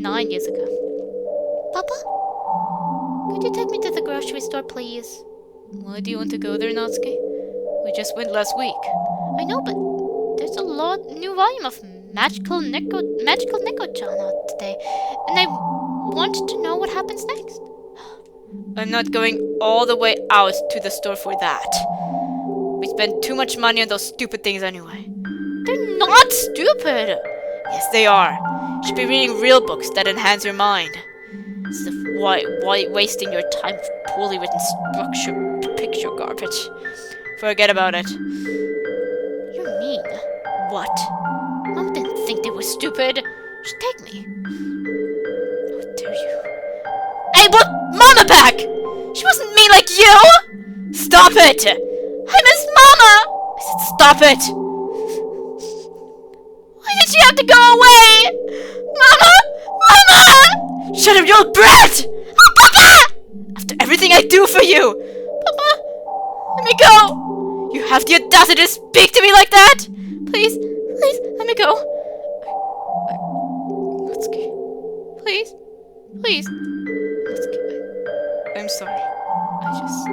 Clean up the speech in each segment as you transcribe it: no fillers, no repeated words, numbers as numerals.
9 years ago. Papa? Could you take me to the grocery store, please? Why do you want to go there, Natsuki? We just went last week. I know, but there's a new volume of Magical Neko-chan out today, and I want to know what happens next. I'm not going all the way out to the store for that. We spend too much money on those stupid things anyway. They're not stupid! Yes, they are. You should be reading real books that enhance your mind. Instead of why wasting your time with poorly written picture garbage. Forget about it. You're mean. What? Mom didn't think they were stupid. Just take me. How dare you? I want Mama back! She wasn't mean like you! Stop it! I miss Mama! I said stop it! Why did she have to go away? Mama! Mama! Shut up, you old brat! Oh, Papa! After everything I do for you! Papa! Let me go! You have the audacity to speak to me like that? Please, please, let me go. Natsuki. Please, please. Natsuki, I'm sorry. I just...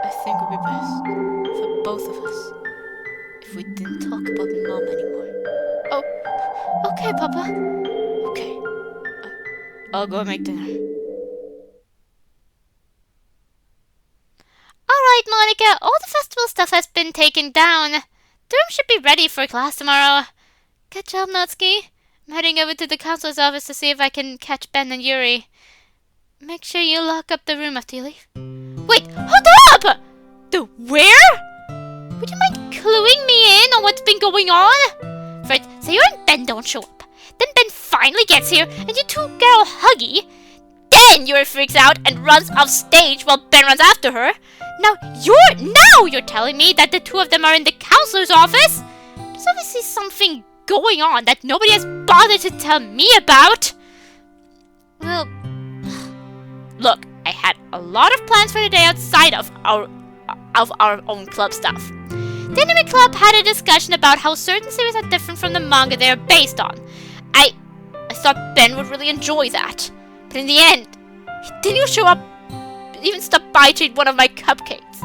I think it would be best for both of us if we didn't talk about Mom anymore. Oh, okay, Papa. Okay. I'll go make dinner. Alright, Monica, all the festival stuff has been taken down. The room should be ready for class tomorrow. Good job, Natsuki. I'm heading over to the counselor's office to see if I can catch Ben and Yuri. Make sure you lock up the room after you leave. Wait, hold up! The where? Would you mind cluing me in on what's been going on? First, so you and Ben don't show up. Then Ben finally gets here, and you two get all huggy. Then Yuri freaks out and runs off stage while Ben runs after her. Now you're telling me that the two of them are in the counselor's office? There's obviously something going on that nobody has bothered to tell me about. Well, look, I had a lot of plans for the day outside of our own club stuff. The Anime Club had a discussion about how certain series are different from the manga they are based on. I thought Ben would really enjoy that. But in the end, he didn't even show up, even stop by to eat one of my cupcakes.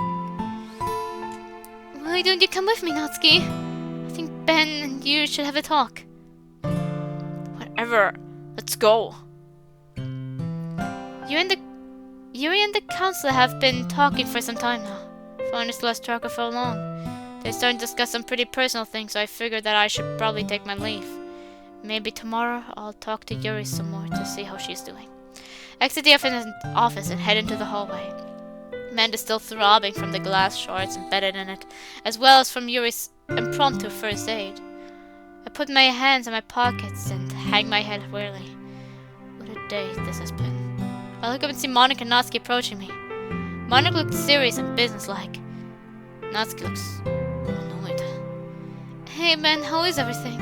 Why don't you come with me, Natsuki? I think Ben and you should have a talk. Whatever. Let's go. Yuri and the counselor have been talking for some time now. Phone is lost track of how long. They're starting to discuss some pretty personal things, so I figured that I should probably take my leave. Maybe tomorrow I'll talk to Yuri some more to see how she's doing. Exit the office and head into the hallway. Amanda's still throbbing from the glass shards embedded in it, as well as from Yuri's impromptu first aid. I put my hands in my pockets and hang my head wearily. What a day this has been. I look up and see Monica and Natsuki approaching me. Monica looks serious and businesslike. Natsuki looks annoyed. Hey man, how is everything?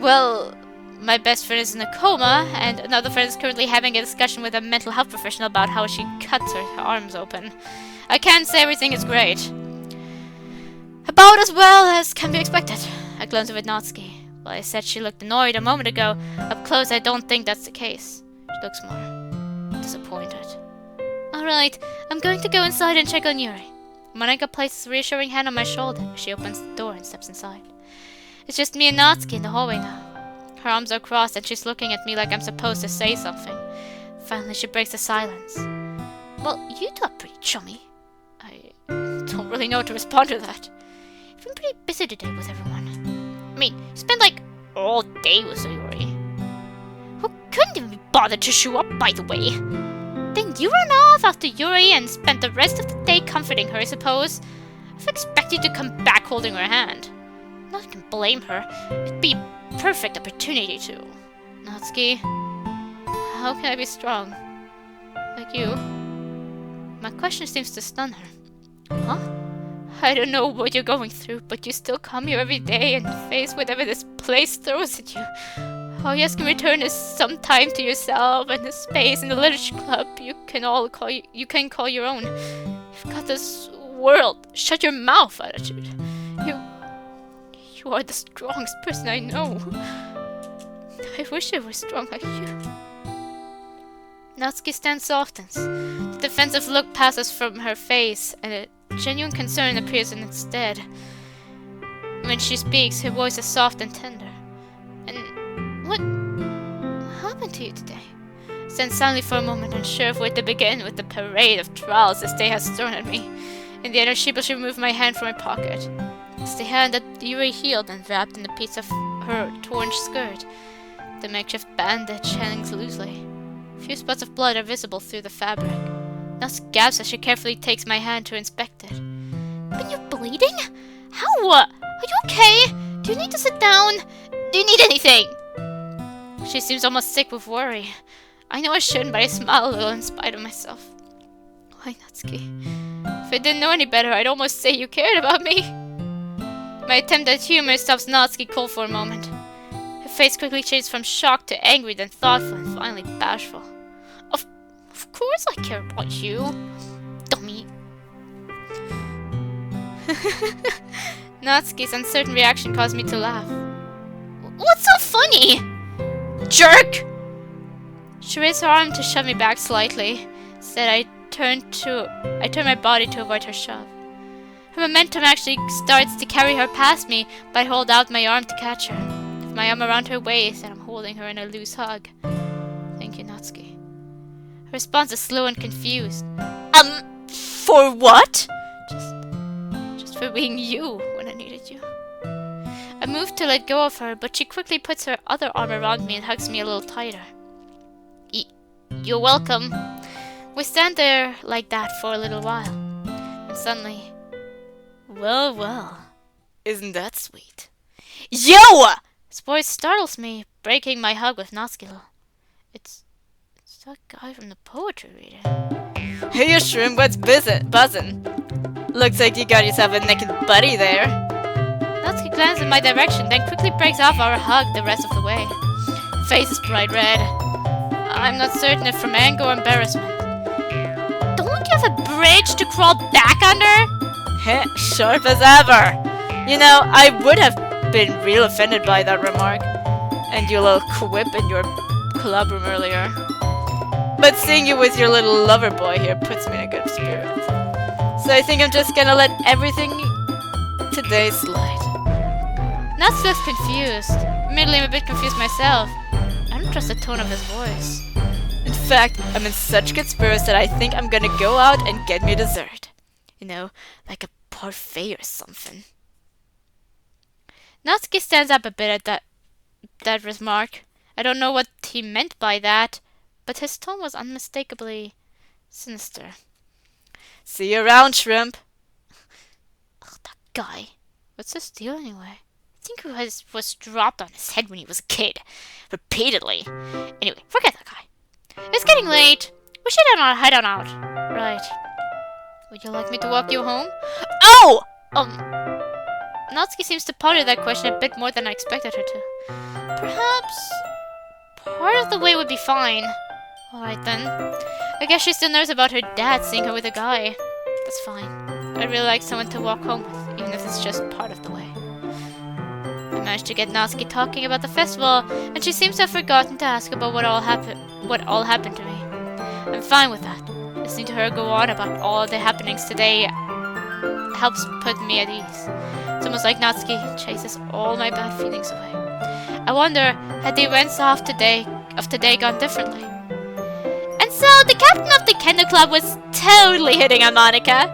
Well, my best friend is in a coma, and another friend is currently having a discussion with a mental health professional about how she cuts her arms open. I can't say everything is great. About as well as can be expected. I glanced over at Natsuki. Well, I said she looked annoyed a moment ago. Up close, I don't think that's the case. She looks more disappointed. Alright, I'm going to go inside and check on Yuri. Monica places a reassuring hand on my shoulder as she opens the door and steps inside. It's just me and Natsuki in the hallway now. Her arms are crossed and she's looking at me like I'm supposed to say something. Finally, she breaks the silence. Well, you two are pretty chummy. I don't really know how to respond to that. I've been pretty busy today with everyone. I mean, you spent like all day with Yuri. Who couldn't even be bothered to show up, by the way. Then you ran off after Yuri and spent the rest of the day comforting her, I suppose. I've expected you to come back holding her hand. No one can blame her. It'd be a perfect opportunity to. Natsuki, how can I be strong? Like you? My question seems to stun her. Huh? I don't know what you're going through, but you still come here every day and face whatever this place throws at you. All you ask in return is some time to yourself and a space in the literature club you can call your own. You've got this world shut your mouth attitude. You are the strongest person I know. I wish I were strong like you. Natsuki stance softens. The defensive look passes from her face, and a genuine concern appears in its stead. When she speaks, her voice is soft and tender. And what happened to you today? I stand silently for a moment, unsure of where to begin with the parade of trials this day has thrown at me. In the end, I sheepishly remove my hand from my pocket. It's the hand that Yuri healed and wrapped in a piece of her torn skirt. The makeshift bandage hangs loosely. A few spots of blood are visible through the fabric. Natsuki gasps as she carefully takes my hand to inspect it. But you're bleeding? How? Are you okay? Do you need to sit down? Do you need anything? She seems almost sick with worry. I know I shouldn't, but I smile a little in spite of myself. Why, Natsuki? If I didn't know any better, I'd almost say you cared about me. My attempt at humor stops Natsuki cold for a moment. Her face quickly changes from shocked to angry, then thoughtful, and finally bashful. Of course I care about you, dummy. Natsuki's uncertain reaction caused me to laugh. What's so funny? Jerk! She raised her arm to shove me back slightly. Instead, I turned my body to avoid her shove. Her momentum actually starts to carry her past me, but I hold out my arm to catch her. With my arm around her waist, and I'm holding her in a loose hug. Thank you, Natsuki. Her response is slow and confused. For what? Just for being you when I needed you. I moved to let go of her, but she quickly puts her other arm around me and hugs me a little tighter. You're welcome. We stand there like that for a little while. And suddenly... Well, well. Isn't that sweet? Yo! This voice startles me, breaking my hug with Natsuki. It's that guy from the poetry reading. Hey, you shrimp, what's buzzin'? Looks like you got yourself a naked buddy there. Natsuki glances in my direction, then quickly breaks off our hug the rest of the way. Face is bright red. I'm not certain if from anger or embarrassment. Don't you have a bridge to crawl back under? Heh, sharp as ever. You know, I would have been real offended by that remark. And your little quip in your club room earlier. But seeing you with your little lover boy here puts me in a good spirit. So I think I'm just gonna let everything today slide. Natsuki looks confused. Admittedly, I'm a bit confused myself. I don't trust the tone of his voice. In fact, I'm in such good spirits that I think I'm gonna go out and get me dessert. You know, like a parfait or something. Natsuki stands up a bit at that remark. I don't know what he meant by that, but his tone was unmistakably sinister. See you around, shrimp. Ugh, that guy. What's his deal anyway? I think it was dropped on his head when he was a kid. Repeatedly. Anyway, forget that guy. It's getting late. We should head on out. Right. Would you like me to walk you home? Oh! Natsuki seems to ponder that question a bit more than I expected her to. Perhaps part of the way would be fine. Alright then. I guess she still knows about her dad seeing her with a guy. That's fine. I'd really like someone to walk home with, even if it's just part of the way. I managed to get Natsuki talking about the festival, and she seems to have forgotten to ask about what all happened to me. I'm fine with that. Listening to her go on about all the happenings today helps put me at ease. It's almost like Natsuki chases all my bad feelings away. I wonder, had the events of today gone differently? And so, the captain of the Kendo Club was totally hitting on Monica.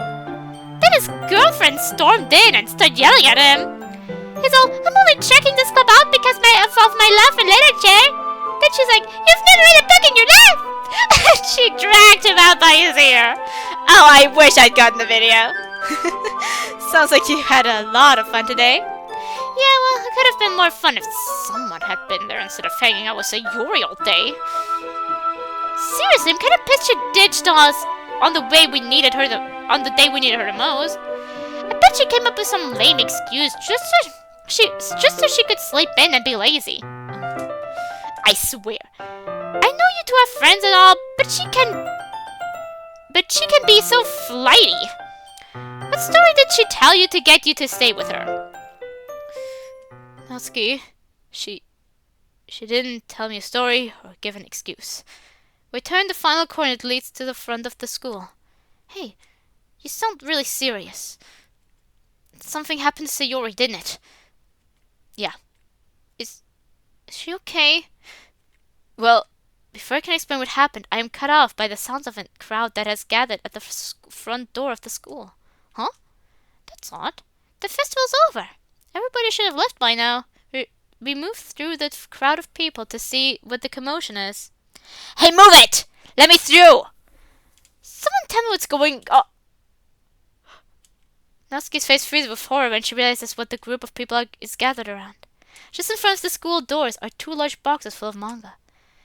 Then his girlfriend stormed in and started yelling at him. He's all, I'm only checking this club out because of my love for literature. Then she's like, you've never read a book in your life! And she dragged him out by his ear. Oh, I wish I'd gotten the video. Sounds like you had a lot of fun today. Yeah, well, it could have been more fun if someone had been there instead of hanging out with Sayori all day. Seriously, I'm kind of pissed she ditched us on the day we needed her the most. I bet she came up with some lame excuse just so she could sleep in and be lazy. I swear. I know you two are friends and all, but she can be so flighty. What story did she tell you to get you to stay with her? Natsuki, she didn't tell me a story or give an excuse. We turned the final corner that leads to the front of the school. Hey, you sound really serious. Something happened to Sayori, didn't it? Yeah. Is she okay? Well, before I can explain what happened, I am cut off by the sounds of a crowd that has gathered at the front door of the school. Huh? That's odd. The festival's over. Everybody should have left by now. We moved through the crowd of people to see what the commotion is. Hey, move it! Let me through! Someone tell me what's going on. Natsuki's face freezes with horror when she realizes what the group of people is gathered around. Just in front of the school doors are 2 large boxes full of manga.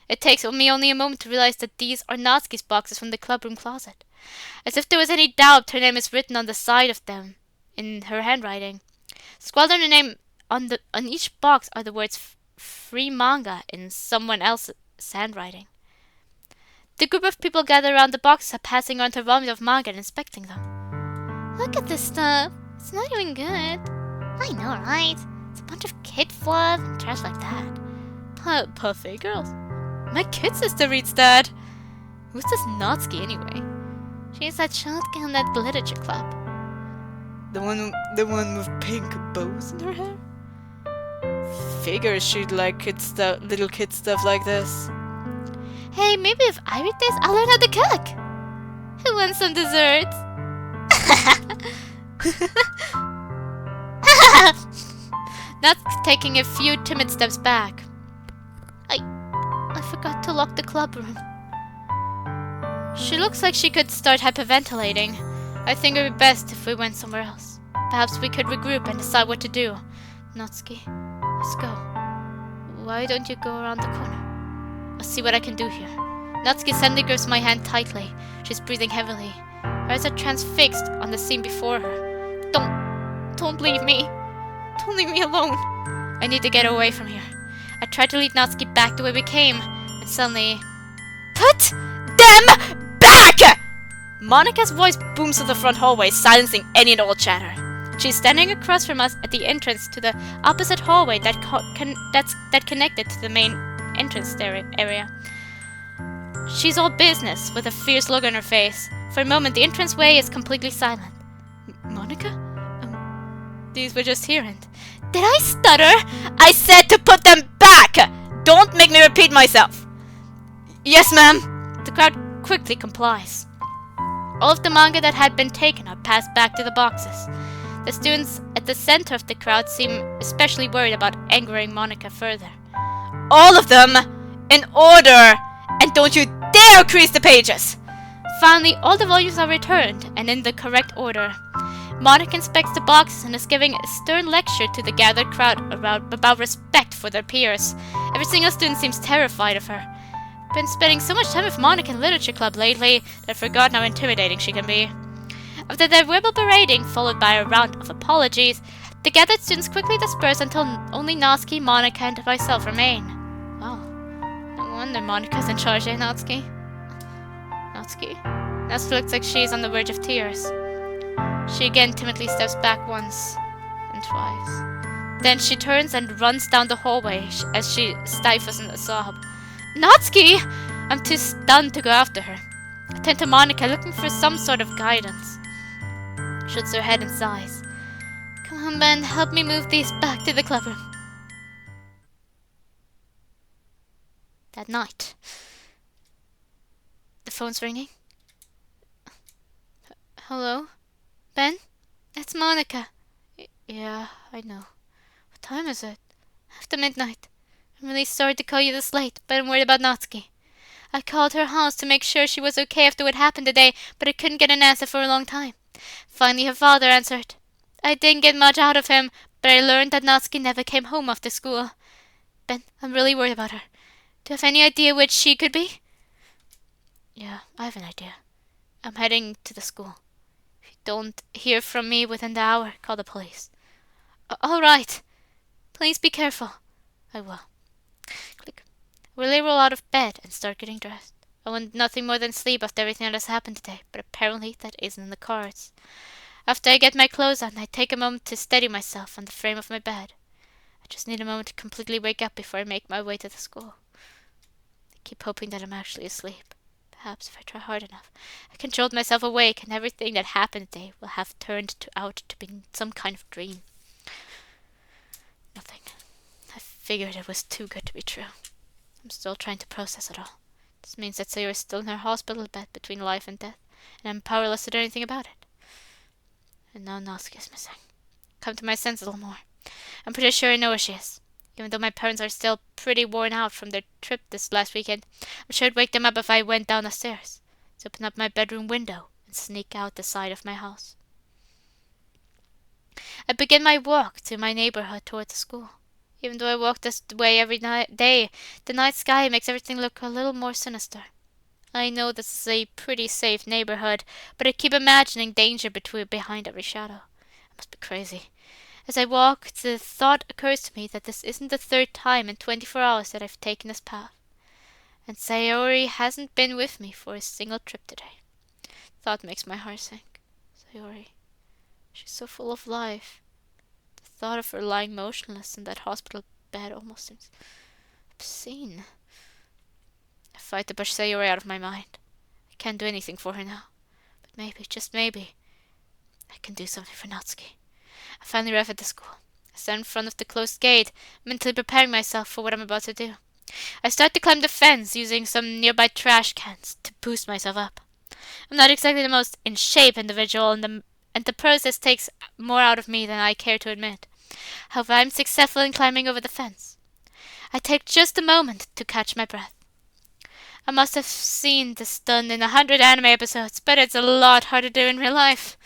It takes me only a moment to realize that these are Natsuki's boxes from the clubroom closet. As if there was any doubt, her name is written on the side of them in her handwriting. Scrawled on her name on each box are the words "free manga" in someone else's handwriting. The group of people gathered around the boxes are passing on to volumes of manga and inspecting them. Look at this stuff. It's not even good. I know, right? It's a bunch of kid fluff and trash like that. Puffy girls. My kid sister reads that. Who's this Natsuki anyway? She's that shotgun in that literature club. The one with pink bows in her hair? Figures she'd like little kid stuff like this. Hey, maybe if I read this, I'll learn how to cook. Who wants some desserts? That's taking a few timid steps back. I forgot to lock the club room. She looks like she could start hyperventilating. I think it would be best if we went somewhere else. Perhaps we could regroup and decide what to do. Natsuki, let's go. Why don't you go around the corner? I'll see what I can do here. Natsuki suddenly grips my hand tightly. She's breathing heavily. Her eyes are transfixed on the scene before her. Don't leave me. Don't leave me alone. I need to get away from here. I tried to lead Natsuki back the way we came, and suddenly... Put them back! Monika's voice booms through the front hallway, silencing any and all chatter. She's standing across from us at the entrance to the opposite hallway that connected to the main entrance area. She's all business, with a fierce look on her face. For a moment, the entranceway is completely silent. Monika? These were just here and... Did I stutter? I said to put them back! Don't make me repeat myself! Yes, ma'am! The crowd quickly complies. All of the manga that had been taken are passed back to the boxes. The students at the center of the crowd seem especially worried about angering Monika further. All of them! In order! And don't you dare crease the pages! Finally, all the volumes are returned, and in the correct order. Monika inspects the boxes and is giving a stern lecture to the gathered crowd about respect for their peers. Every single student seems terrified of her. I've been spending so much time with Monika in Literature Club lately that I've forgotten how intimidating she can be. After their verbal berating, followed by a round of apologies, the gathered students quickly disperse until only Natsuki, Monika, and myself remain. Wow. No wonder Monika's in charge, eh, Natsuki? Natsuki looks like she's on the verge of tears. She again timidly steps back once and twice. Then she turns and runs down the hallway as she stifles in a sob. Natsuki! I'm too stunned to go after her. I turn to Monika, looking for some sort of guidance. Shakes her head and sighs. Come on, Ben, help me move these back to the clubroom. That night, the phone's ringing. Hello? Ben? It's Monika. Yeah, I know. What time is it? After midnight. I'm really sorry to call you this late, but I'm worried about Natsuki. I called her house to make sure she was okay after what happened today, but I couldn't get an answer for a long time. Finally, her father answered. I didn't get much out of him, but I learned that Natsuki never came home after school. Ben, I'm really worried about her. Do you have any idea which she could be? Yeah, I have an idea. I'm heading to the school. If you don't hear from me within the hour, call the police. All right. Please be careful. I will. Click. Really roll out of bed and start getting dressed. I want nothing more than sleep after everything that has happened today, but apparently that isn't in the cards. After I get my clothes on, I take a moment to steady myself on the frame of my bed. I just need a moment to completely wake up before I make my way to the school. I keep hoping that I'm actually asleep. Perhaps if I try hard enough, I can jolt myself awake and everything that happened today will have turned out to be some kind of dream. Nothing. I figured it was too good to be true. I'm still trying to process it all. This means that Sayori is still in her hospital bed between life and death, and I'm powerless to do anything about it. And now Natsuki is missing. Come to my senses a little more. I'm pretty sure I know where she is. Even though my parents are still pretty worn out from their trip this last weekend, I'm sure it'd wake them up if I went down the stairs, to open up my bedroom window and sneak out the side of my house. I begin my walk to my neighborhood toward the school. Even though I walk this way every day, the night sky makes everything look a little more sinister. I know this is a pretty safe neighborhood, but I keep imagining danger behind every shadow. I must be crazy. As I walk, the thought occurs to me that this isn't the third time in 24 hours that I've taken this path. And Sayori hasn't been with me for a single trip today. Thought makes my heart sink. Sayori, she's so full of life. The thought of her lying motionless in that hospital bed almost seems obscene. I fight to push Sayori out of my mind. I can't do anything for her now. But maybe, just maybe, I can do something for Natsuki. I finally arrive at the school. I stand in front of the closed gate, mentally preparing myself for what I'm about to do. I start to climb the fence using some nearby trash cans to boost myself up. I'm not exactly the most in shape individual, and the process takes more out of me than I care to admit. However, I'm successful in climbing over the fence. I take just a moment to catch my breath. I must have seen this done in 100 anime episodes, but it's a lot harder to do in real life.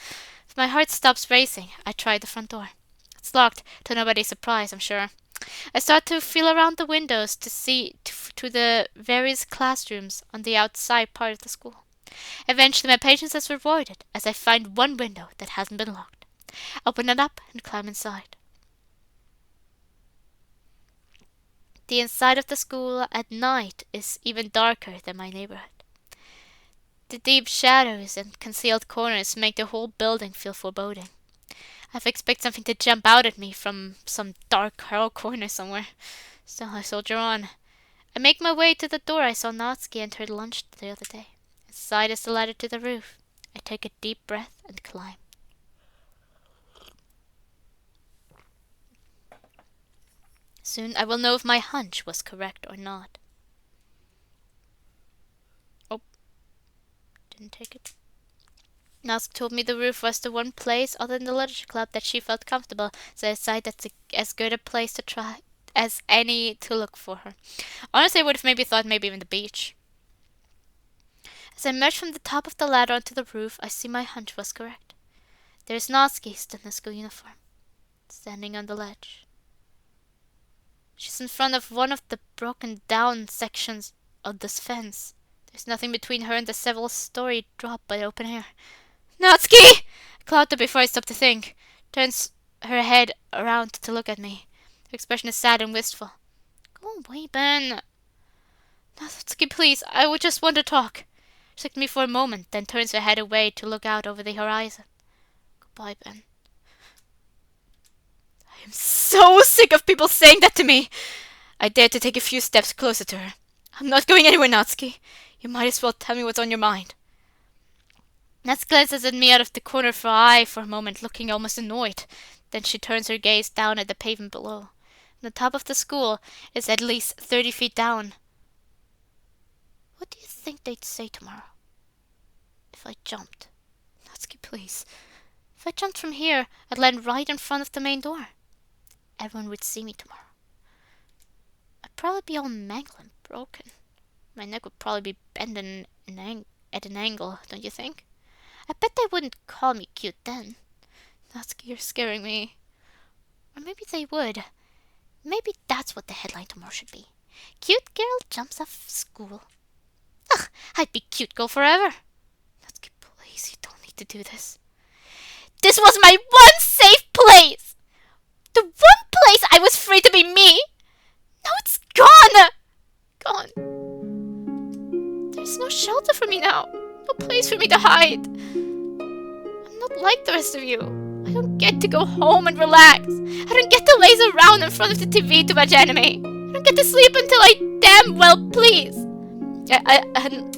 If my heart stops racing, I try the front door. It's locked, to nobody's surprise, I'm sure. I start to feel around the windows to see to the various classrooms on the outside part of the school. Eventually, my patience is rewarded as I find one window that hasn't been locked. Open it up and climb inside. The inside of the school at night is even darker than my neighborhood. The deep shadows and concealed corners make the whole building feel foreboding. I expect something to jump out at me from some dark corner somewhere. Still, I soldier on. I make my way to the door I saw Natsuki enter lunch the other day. Inside is the ladder to the roof. I take a deep breath and climb. Soon I will know if my hunch was correct or not. Oh, didn't take it. Natsuki told me the roof was the one place other than the literature club that she felt comfortable, so I decided that's as good a place to try as any to look for her. Honestly, I would have maybe thought maybe even the beach. As I emerge from the top of the ladder onto the roof, I see my hunch was correct. There's Natsuki still in a school uniform, standing on the ledge. She's in front of one of the broken down sections of this fence. There's nothing between her and the several-story drop but open air. Natsuki! I call out before I stop to think. Turns her head around to look at me. Her expression is sad and wistful. Go away, Ben. Natsuki, please. I would just want to talk. She looked at me for a moment, then turns her head away to look out over the horizon. Goodbye, Ben. I am so sick of people saying that to me. I dare to take a few steps closer to her. I'm not going anywhere, Natsuki. You might as well tell me what's on your mind. Natsuki glances at me out of the corner of her eye for a moment, looking almost annoyed. Then she turns her gaze down at the pavement below. The top of the school is at least 30 feet down. What do you think they'd say tomorrow? If I jumped? Natsuki, please. If I jumped from here, I'd land right in front of the main door. Everyone would see me tomorrow. I'd probably be all mangled and broken. My neck would probably be bent at an angle, don't you think? I bet they wouldn't call me cute then. Natsuki, you're scaring me. Or maybe they would. Maybe that's what the headline tomorrow should be. Cute girl jumps off school. Ugh, I'd be cute girl forever. Natsuki, please, you don't need to do this. This was my one safe place! The one place I was free to be me! Now it's gone! Gone. place for me to hide. I'm not like the rest of you. I don't get to go home and relax. I don't get to laze around in front of the TV to watch anime. I don't get to sleep until I damn well please. I don't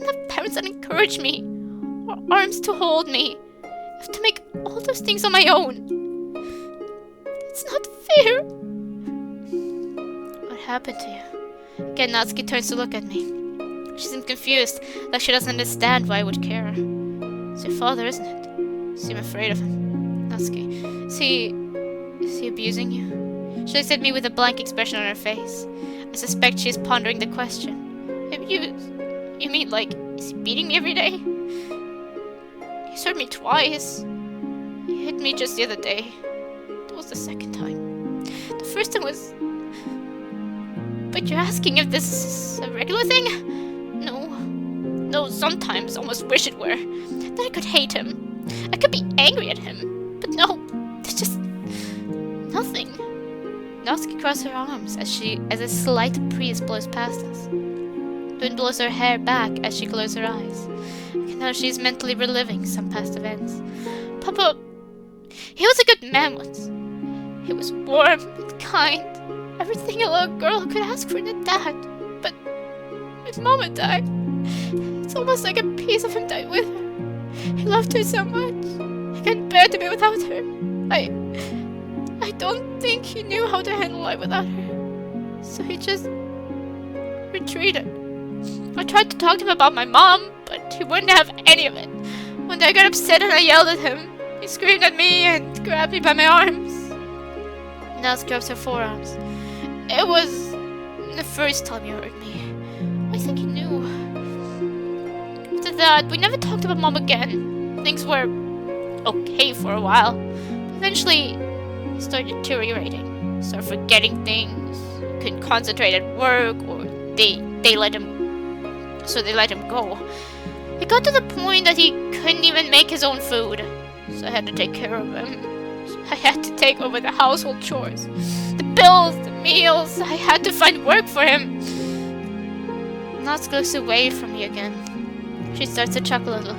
have parents that encourage me, or arms to hold me. I have to make all those things on my own. It's not fair. What happened to you? Again, Natsuki turns to look at me. She seems confused, like she doesn't understand why I would care. It's your father, isn't it? You seem afraid of him. Natsuki, is he abusing you? She looks at me with a blank expression on her face. I suspect she is pondering the question. Abuse? You mean, like, is he beating me every day? He's hurt me twice. He hit me just the other day. That was the second time. The first time was... But you're asking if this is a regular thing? No, sometimes almost wish it were. Then I could hate him. I could be angry at him. But no, there's just... nothing. Natsuki crosses her arms as a slight breeze blows past us. The wind blows her hair back as she closes her eyes. I can know she's mentally reliving some past events. Papa, he was a good man once. He was warm and kind. Everything a little girl could ask for in a dad. But with Mama died, it's almost like a piece of him died with her. He loved her so much. He couldn't bear to be without her. I don't think he knew how to handle life without her. So he just retreated. I tried to talk to him about my mom, but he wouldn't have any of it. One day I got upset and I yelled at him. He screamed at me and grabbed me by my arms. Naz grabs her forearms. It was the first time you hurt me. I think he knew. After that, we never talked about Mom again. Things were okay for a while. Eventually, he started deteriorating. Started forgetting things. Couldn't concentrate at work, or they let him. So they let him go. It got to the point that he couldn't even make his own food. So I had to take care of him. I had to take over the household chores. The bills, the meals. I had to find work for him. Natsuki looks away from me again. She starts to chuckle a little.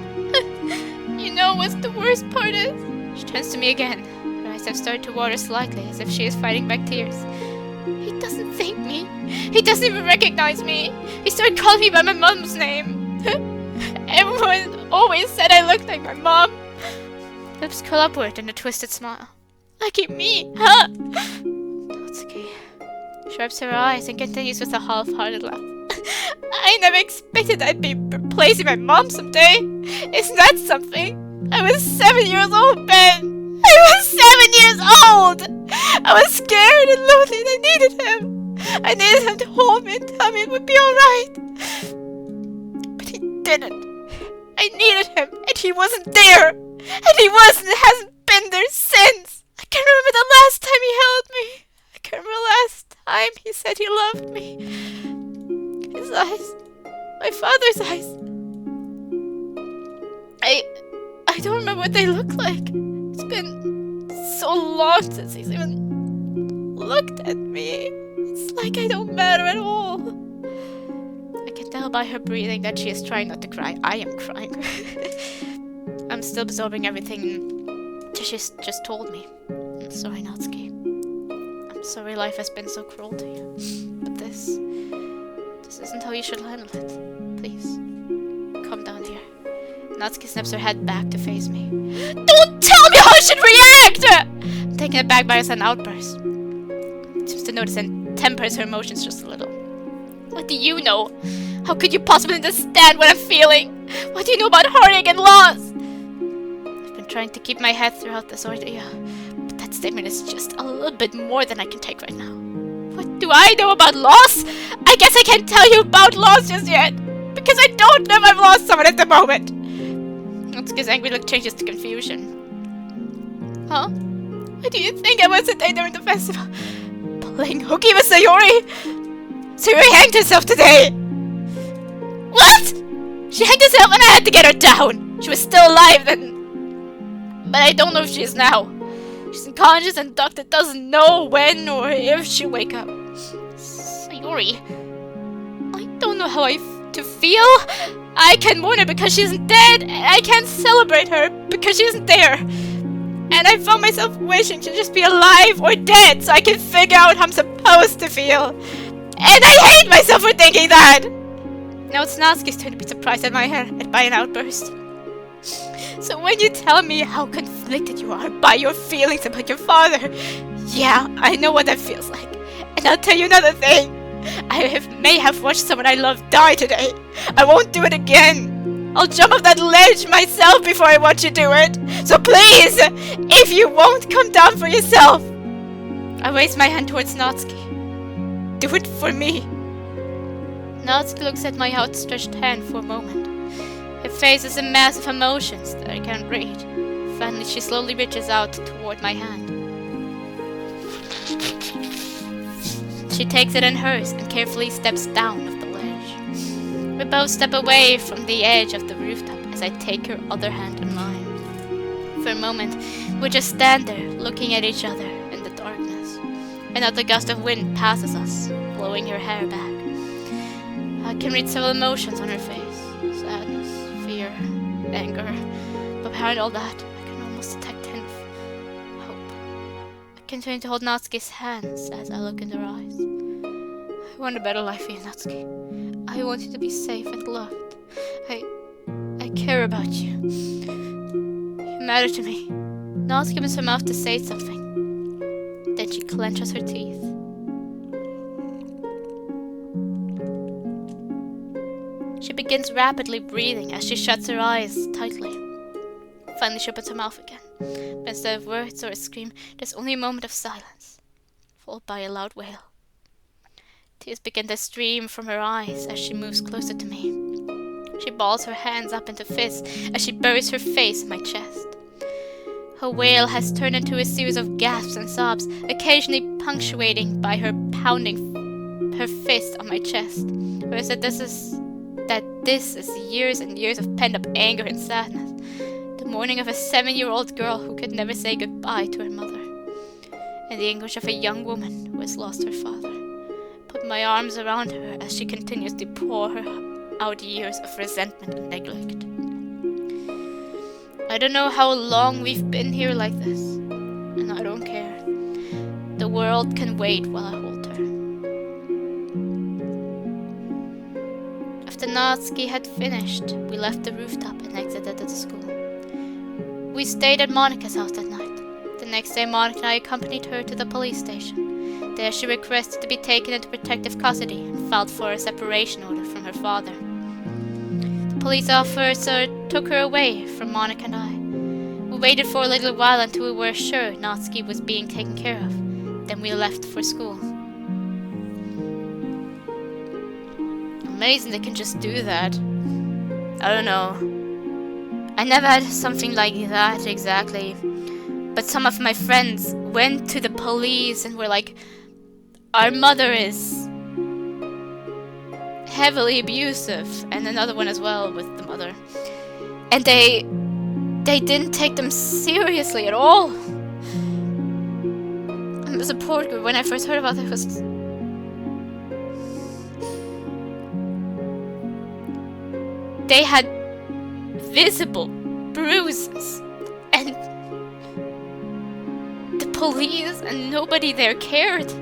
You know what's the worst part is? She turns to me again. Her eyes have started to water slightly, as if she is fighting back tears. He doesn't thank me. He doesn't even recognize me. He started calling me by my mom's name. Everyone always said I looked like my mom. Lips curl upward in a twisted smile. Lucky me, huh? Natsuki. She wipes her eyes and continues with a half-hearted laugh. I never expected I'd be replacing my mom someday. Isn't that something? I was 7 years old, Ben. I was 7 years old! I was scared and lonely and I needed him. I needed him to hold me and tell me it would be alright. But he didn't. I needed him and he wasn't there. And he hasn't been there since. I can't remember the last time he held me. I can't remember the last time he said he loved me. His eyes. My father's eyes. I don't remember what they look like. It's been so long since he's even looked at me. It's like I don't matter at all. I can tell by her breathing that she is trying not to cry. I am crying. I'm still absorbing everything she's just told me. I'm sorry, Natsuki. I'm sorry life has been so cruel to you. But this isn't how you should handle it. Please, come down here. Natsuki snaps her head back to face me. Don't tell me how I should react! I'm taken aback by her sudden outburst. Seems to notice and tempers her emotions just a little. What do you know? How could you possibly understand what I'm feeling? What do you know about heartache and loss? I've been trying to keep my head throughout this ordeal, but that statement is just a little bit more than I can take right now. What do I know about loss? I guess I can't tell you about loss just yet, because I don't know if I've lost someone at the moment. Natsuki's angry look changes to confusion. Huh? What do you think I was today during the festival? Playing hooky with Sayori? Sayori hanged herself today! What? She hanged herself and I had to get her down! She was still alive then. But I don't know if she is now. She's unconscious and the doctor doesn't know when or if she'll wake up. Sayori, I don't know how to feel. I can mourn her because she isn't dead, and I can't celebrate her because she isn't there. And I found myself wishing to just be alive or dead so I can figure out how I'm supposed to feel. And I hate myself for thinking that! Now it's Natsuki's turn to be surprised at my an outburst. So when you tell me how conflicted you are by your feelings about your father, yeah, I know what that feels like. And I'll tell you another thing. May have watched someone I love die today. I won't do it again. I'll jump off that ledge myself before I watch you do it. So please, if you won't come down for yourself. I raise my hand towards Natsuki. Do it for me. Natsuki looks at my outstretched hand for a moment. Her face is a mass of emotions that I can't read. Finally, she slowly reaches out toward my hand. She takes it in hers and carefully steps down off the ledge. We both step away from the edge of the rooftop as I take her other hand in mine. For a moment, we just stand there, looking at each other in the darkness. Another gust of wind passes us, blowing her hair back. I can read several emotions on her face. Sadness, fear, anger. But behind all that, I can almost detect a hint of hope. I continue to hold Natsuki's hands as I look in her eyes. I want a better life for you, Natsuki. I want you to be safe and loved. I care about you. You matter to me. Natsuki opens her mouth to say something. Then she clenches her teeth. She begins rapidly breathing as she shuts her eyes tightly. Finally, she opens her mouth again. But instead of words or a scream, there's only a moment of silence, followed by a loud wail. Tears begin to stream from her eyes as she moves closer to me. She balls her hands up into fists as she buries her face in my chest. Her wail has turned into a series of gasps and sobs, occasionally punctuating by her pounding her fist on my chest. Whereas this is years and years of pent-up anger and sadness. The mourning of a 7-year-old girl who could never say goodbye to her mother. And the anguish of a young woman who has lost her father. Put my arms around her as she continues to pour out years of resentment and neglect. I don't know how long we've been here like this, and I don't care. The world can wait while I hold her. After Natsuki had finished, we left the rooftop and exited the school. We stayed at Monika's house that night. The next day, Monika and I accompanied her to the police station. There she requested to be taken into protective custody and filed for a separation order from her father. The police officer took her away from Monika and I. We waited for a little while until we were sure Natsuki was being taken care of. Then we left for school. Amazing they can just do that. I don't know. I never had something like that exactly. But some of my friends went to the police and were like, our mother is heavily abusive, and another one as well with the mother. And they didn't take them seriously at all. And the support group, when I first heard about it, was they had visible bruises, and the police and nobody there cared.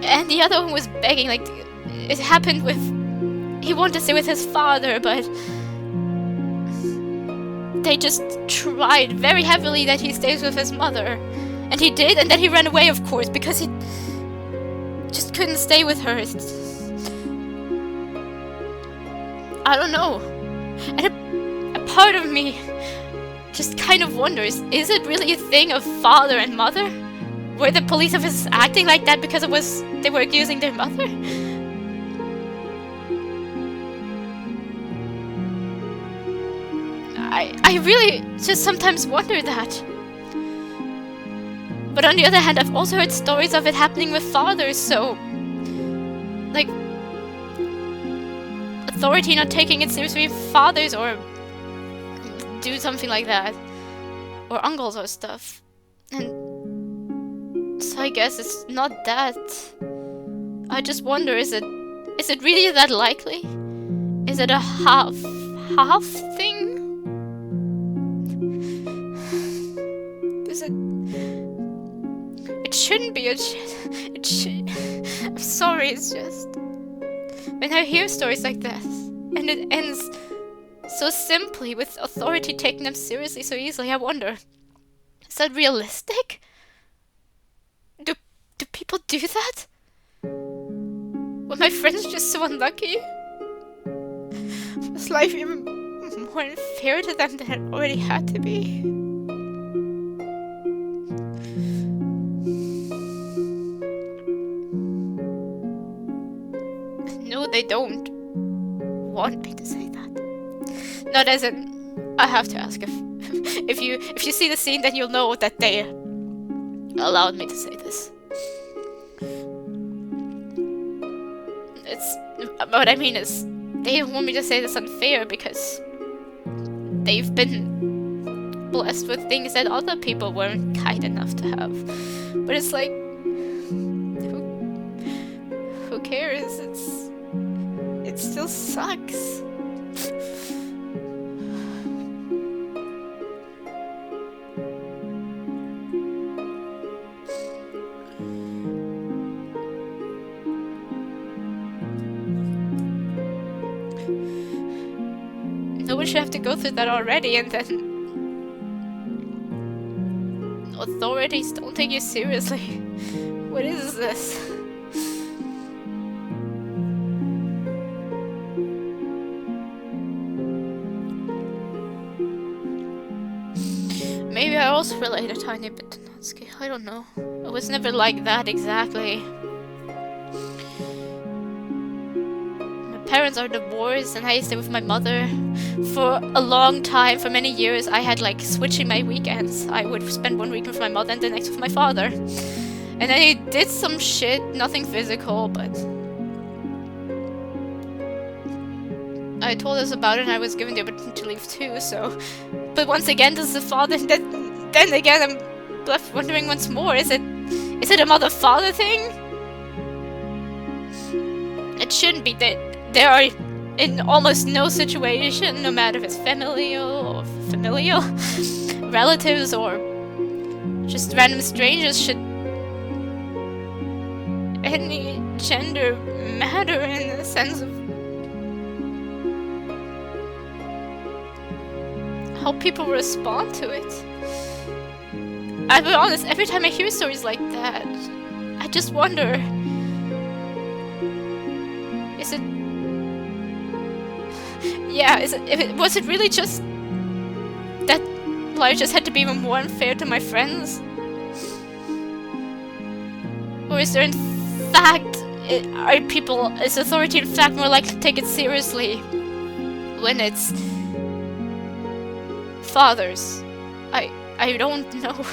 And the other one was begging, like, it happened with, he wanted to stay with his father, but they just tried very heavily that he stays with his mother. And he did, and then he ran away, of course, because he just couldn't stay with her. I don't know. And a part of me just kind of wonders, is it really a thing of father and mother? Were the police officers acting like that because they were accusing their mother? I really just sometimes wonder that. But on the other hand, I've also heard stories of it happening with fathers, so like authority not taking it seriously with fathers or do something like that. Or uncles or stuff. And So I guess it's not that. I just wonder, is it really that likely? Is it a half thing? Is it? It shouldn't be it should. I'm sorry, it's just when I hear stories like this and it ends so simply with authority taking them seriously so easily, I wonder, is that realistic? Do people do that? Were my friends just so unlucky? Was life even more unfair to them than it already had to be? No, they don't want me to say that. Not as in, I have to ask if you see the scene, then you'll know that they allowed me to say this. What I mean is, they don't want me to say this unfair because they've been blessed with things that other people weren't kind enough to have. But it's like, who cares? It still sucks. No one should have to go through that already, and then authorities don't take you seriously. What is this? Maybe I also relate a tiny bit to Natsuki. I don't know. I was never like that exactly. Parents are divorced and I stayed with my mother for a long time. For many years I had like switching my weekends. I would spend one weekend with my mother and the next with my father. And then he did some shit, nothing physical, but I told us about it and I was given the opportunity to leave too, so. But once again, this is the father, then again I'm left wondering once more, is it a mother-father thing? It shouldn't be that. There are, in almost no situation, no matter if it's familial, relatives, or just random strangers, should any gender matter in the sense of how people respond to it. I'll be honest, every time I hear stories like that, I just wonder, is it... Yeah, was it really just that life just had to be even more unfair to my friends? Or is there in fact, is authority in fact more likely to take it seriously when it's fathers? I don't know.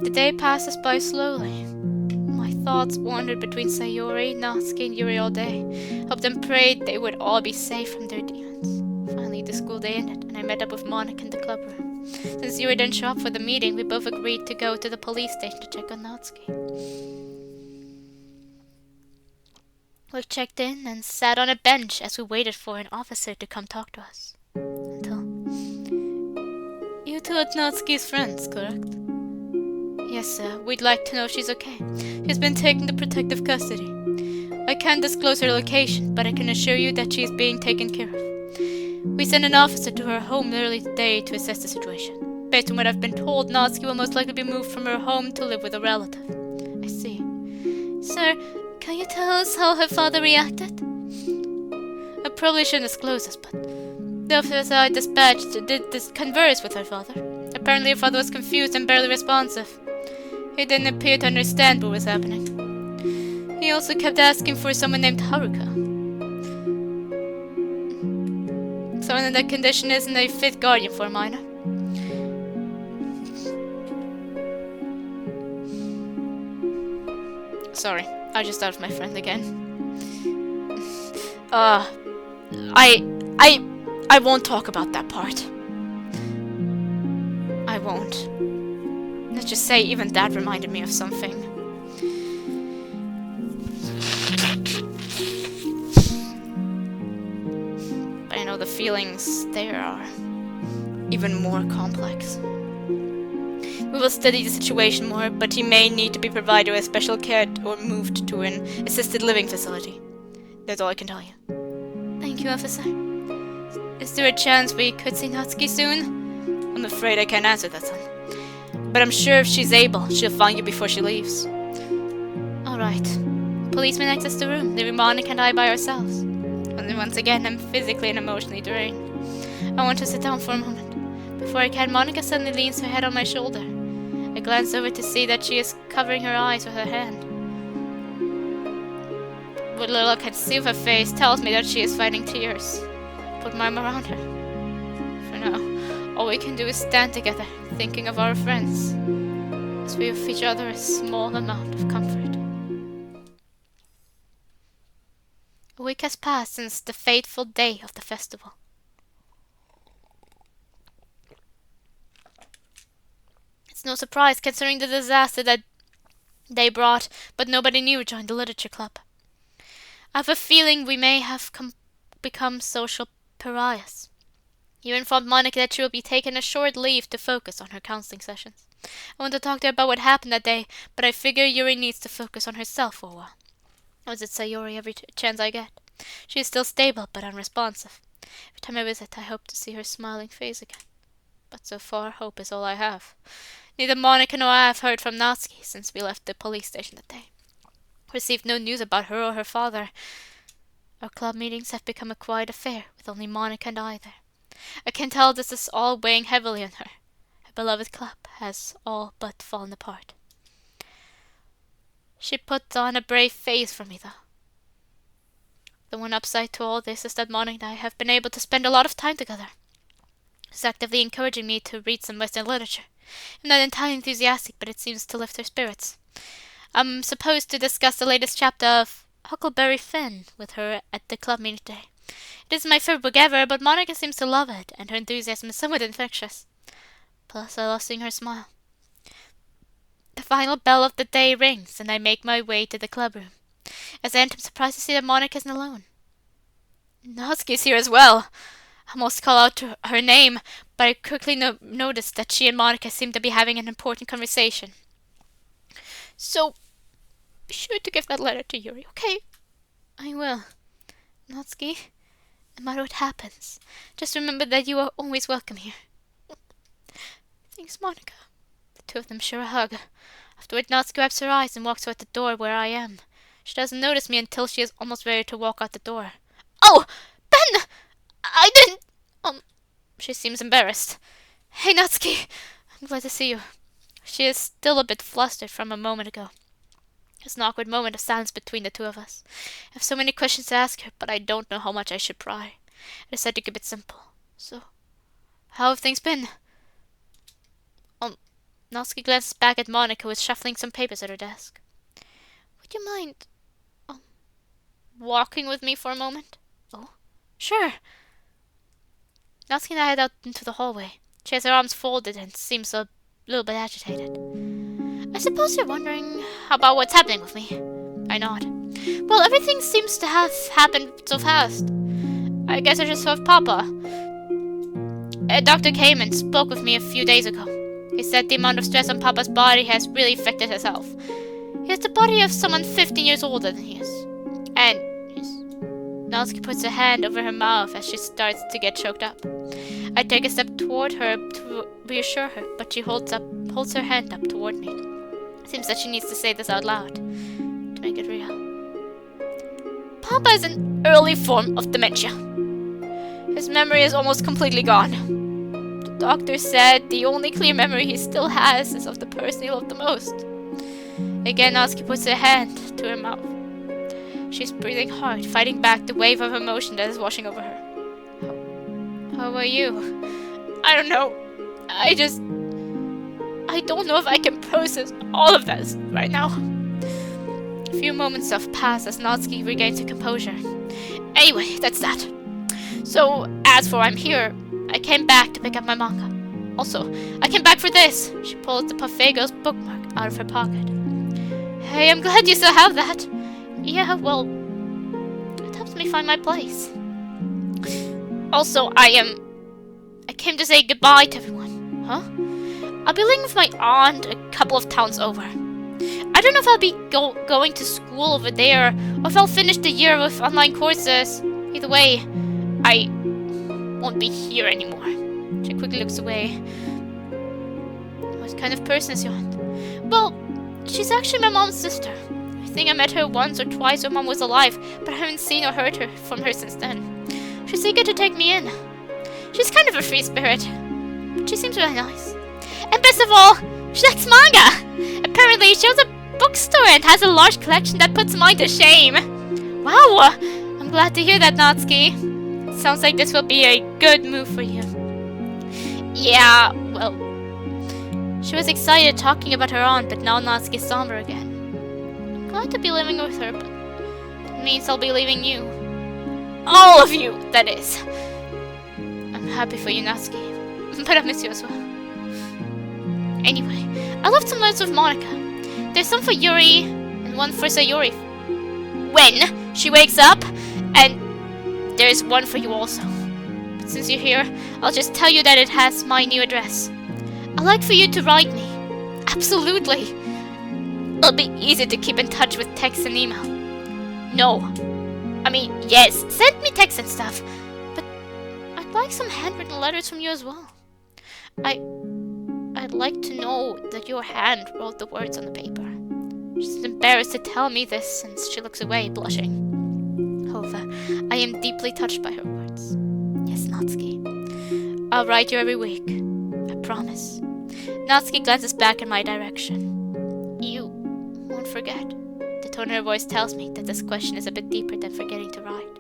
The day passes by slowly. My thoughts wandered between Sayori, Natsuki, and Yuri all day. Hoped and prayed they would all be safe from their demons. Finally, the school day ended, and I met up with Monica in the club room. Since Yuri didn't show up for the meeting, we both agreed to go to the police station to check on Natsuki. We checked in and sat on a bench as we waited for an officer to come talk to us. Until... You two are Natsuki's friends, correct? Yes, sir. We'd like to know if she's okay. She's been taken to protective custody. I can't disclose her location, but I can assure you that she is being taken care of. We sent an officer to her home early today to assess the situation. Based on what I've been told, Natsuki will most likely be moved from her home to live with a relative. I see. Sir, can you tell us how her father reacted? I probably shouldn't disclose this, but the officer I dispatched did converse with her father. Apparently her father was confused and barely responsive. He didn't appear to understand what was happening. He also kept asking for someone named Haruka. Someone in that condition isn't a fit guardian for a minor. Sorry, I just thought of my friend again. Uh, I, I, I won't talk about that part. I won't. Let's just say even that reminded me of something. But I know the feelings there are even more complex. We will study the situation more, but he may need to be provided with special care or moved to an assisted living facility. That's all I can tell you. Thank you, officer. Is there a chance we could see Natsuki soon? I'm afraid I can't answer that, son. But I'm sure if she's able, she'll find you before she leaves. Alright. Policeman exits the room, leaving Monica and I by ourselves. And once again, I'm physically and emotionally drained. I want to sit down for a moment. Before I can, Monica suddenly leans her head on my shoulder. I glance over to see that she is covering her eyes with her hand. What little I can see of her face tells me that she is fighting tears. I put my arm around her. For now, all we can do is stand together, thinking of our friends, as we offer each other a small amount of comfort. A week has passed since the fateful day of the festival. It's no surprise considering the disaster that they brought, but nobody new joined the literature club. I have a feeling we may have become social pariahs. You informed Monica that she will be taking a short leave to focus on her counseling sessions. I want to talk to her about what happened that day, but I figure Yuri needs to focus on herself for a while. I visit Sayori every chance I get. She is still stable, but unresponsive. Every time I visit, I hope to see her smiling face again. But so far, hope is all I have. Neither Monica nor I have heard from Natsuki since we left the police station that day. Received no news about her or her father. Our club meetings have become a quiet affair, with only Monica and I there. I can tell this is all weighing heavily on her. Her beloved club has all but fallen apart. She put on a brave face for me, though. The one upside to all this is that Monica and I have been able to spend a lot of time together. She's actively encouraging me to read some Western literature. I'm not entirely enthusiastic, but it seems to lift her spirits. I'm supposed to discuss the latest chapter of Huckleberry Finn with her at the club meeting today. It isn't my favorite book ever, but Monica seems to love it, and her enthusiasm is somewhat infectious. Plus, I love seeing her smile. The final bell of the day rings, and I make my way to the club room. As I enter, I'm surprised to see that Monica isn't alone. Natsuki's here as well. I almost call out to her name, but I quickly noticed that she and Monica seem to be having an important conversation. So, be sure to give that letter to Yuri, okay? I will. Natsuki, no matter what happens, just remember that you are always welcome here. Thanks, Monica. The two of them share a hug. Afterward, Natsuki wipes her eyes and walks toward the door where I am. She doesn't notice me until she is almost ready to walk out the door. Oh! Ben! I didn't... She seems embarrassed. Hey, Natsuki! I'm glad to see you. She is still a bit flustered from a moment ago. There's an awkward moment of silence between the two of us. I have so many questions to ask her, but I don't know how much I should pry. I decided to keep it simple. So, how have things been? Natsuki glances back at Monica, who is shuffling some papers at her desk. Would you mind, walking with me for a moment? Oh, sure. Natsuki and I head out into the hallway. She has her arms folded and seems a little bit agitated. I suppose you're wondering about what's happening with me. I nod. Well, everything seems to have happened so fast. I guess I just saw Papa. A doctor came and spoke with me a few days ago. He said the amount of stress on Papa's body has really affected his health. He has the body of someone 15 years older than he is. And Natsuki puts her hand over her mouth as she starts to get choked up. I take a step toward her to reassure her, but she holds her hand up toward me. Seems that she needs to say this out loud to make it real. Papa is an early form of dementia. His memory is almost completely gone. The doctor said the only clear memory he still has is of the person he loved the most. Again, Natsuki puts her hand to her mouth. She's breathing hard, fighting back the wave of emotion that is washing over her. How are you? I don't know. I don't know if I can process all of this right now. A few moments have passed as Natsuki regains her composure. Anyway, that's that. So, as for I'm here, I came back to pick up my manga. Also, I came back for this. She pulls the Pafago's bookmark out of her pocket. Hey, I'm glad you still have that. Yeah, well, it helps me find my place. Also, I came to say goodbye to everyone. Huh? I'll be living with my aunt a couple of towns over. I don't know if I'll be going to school over there, or if I'll finish the year with online courses. Either way, I won't be here anymore. She quickly looks away. What kind of person is your aunt? Well, she's actually my mom's sister. I think I met her once or twice when Mom was alive, but I haven't seen or heard from her since then. She's eager to take me in. She's kind of a free spirit, but she seems really nice. And best of all, she likes manga! Apparently, she owns a bookstore and has a large collection that puts mine to shame. Wow! I'm glad to hear that, Natsuki. Sounds like this will be a good move for you. Yeah, well, she was excited talking about her aunt, but now Natsuki's somber again. I'm glad to be living with her, but that means I'll be leaving you. All of you, that is. I'm happy for you, Natsuki, but I miss you as well. Anyway, I left some notes with Monica. There's some for Yuri and one for Sayori when she wakes up, and there's one for you also. But since you're here, I'll just tell you that it has my new address. I'd like for you to write me. Absolutely. It'll be easy to keep in touch with text and email. No. I mean, yes, send me text and stuff, but I'd like some handwritten letters from you as well. I'd like to know that your hand wrote the words on the paper. She's embarrassed to tell me this since she looks away, blushing. However, I am deeply touched by her words. Yes, Natsuki. I'll write you every week. I promise. Natsuki glances back in my direction. You won't forget. The tone of her voice tells me that this question is a bit deeper than forgetting to write.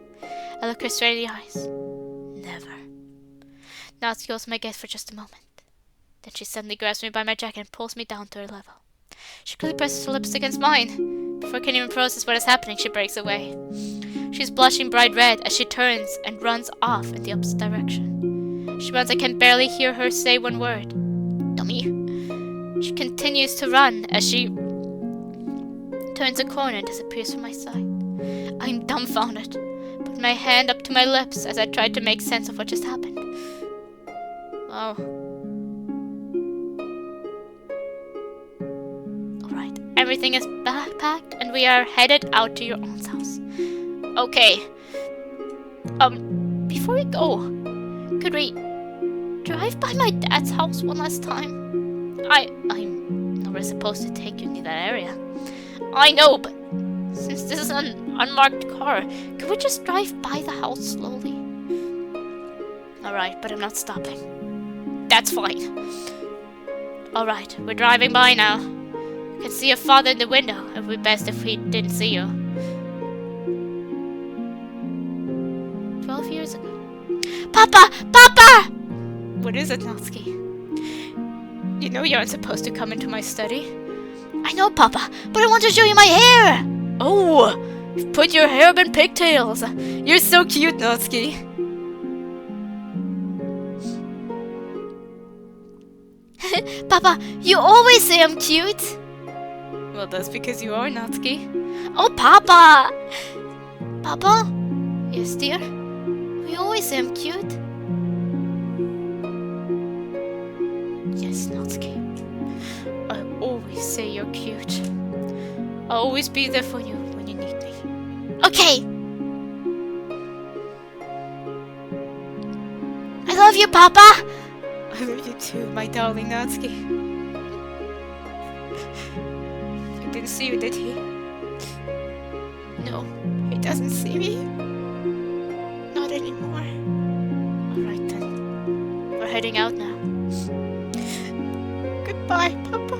I look her straight in the eyes. Never. Natsuki holds my gaze for just a moment. Then she suddenly grabs me by my jacket and pulls me down to her level. She quickly presses her lips against mine. Before I can even process what is happening, she breaks away. She's blushing bright red as she turns and runs off in the opposite direction. She runs, I can barely hear her say one word. Dummy. She continues to run as she turns a corner and disappears from my sight. I'm dumbfounded, put my hand up to my lips as I try to make sense of what just happened. Wow. Alright, everything is packed and we are headed out to your aunt's house. Okay. Before we go, could we drive by my dad's house one last time? I'm not really supposed to take you near that area. I know, but since this is an unmarked car, could we just drive by the house slowly? Alright, but I'm not stopping. That's fine. Alright, we're driving by now. I can see your father in the window. It would be best if he didn't see you. 12 years ago. Papa! Papa! What is it, Natsuki? You know you aren't supposed to come into my study. I know, Papa, but I want to show you my hair! Oh! You've put your hair up in pigtails! You're so cute, Natsuki! Papa, you always say I'm cute! Well, that's because you are, Natsuki. Oh, Papa! Papa? Yes, dear? You always say I'm cute? Yes, Natsuki. I always say you're cute. I'll always be there for you when you need me. Okay! I love you, Papa! I love you too, my darling Natsuki. He didn't see you, did he? No, he doesn't see me. Not anymore. Alright then. We're heading out now. Goodbye, Papa.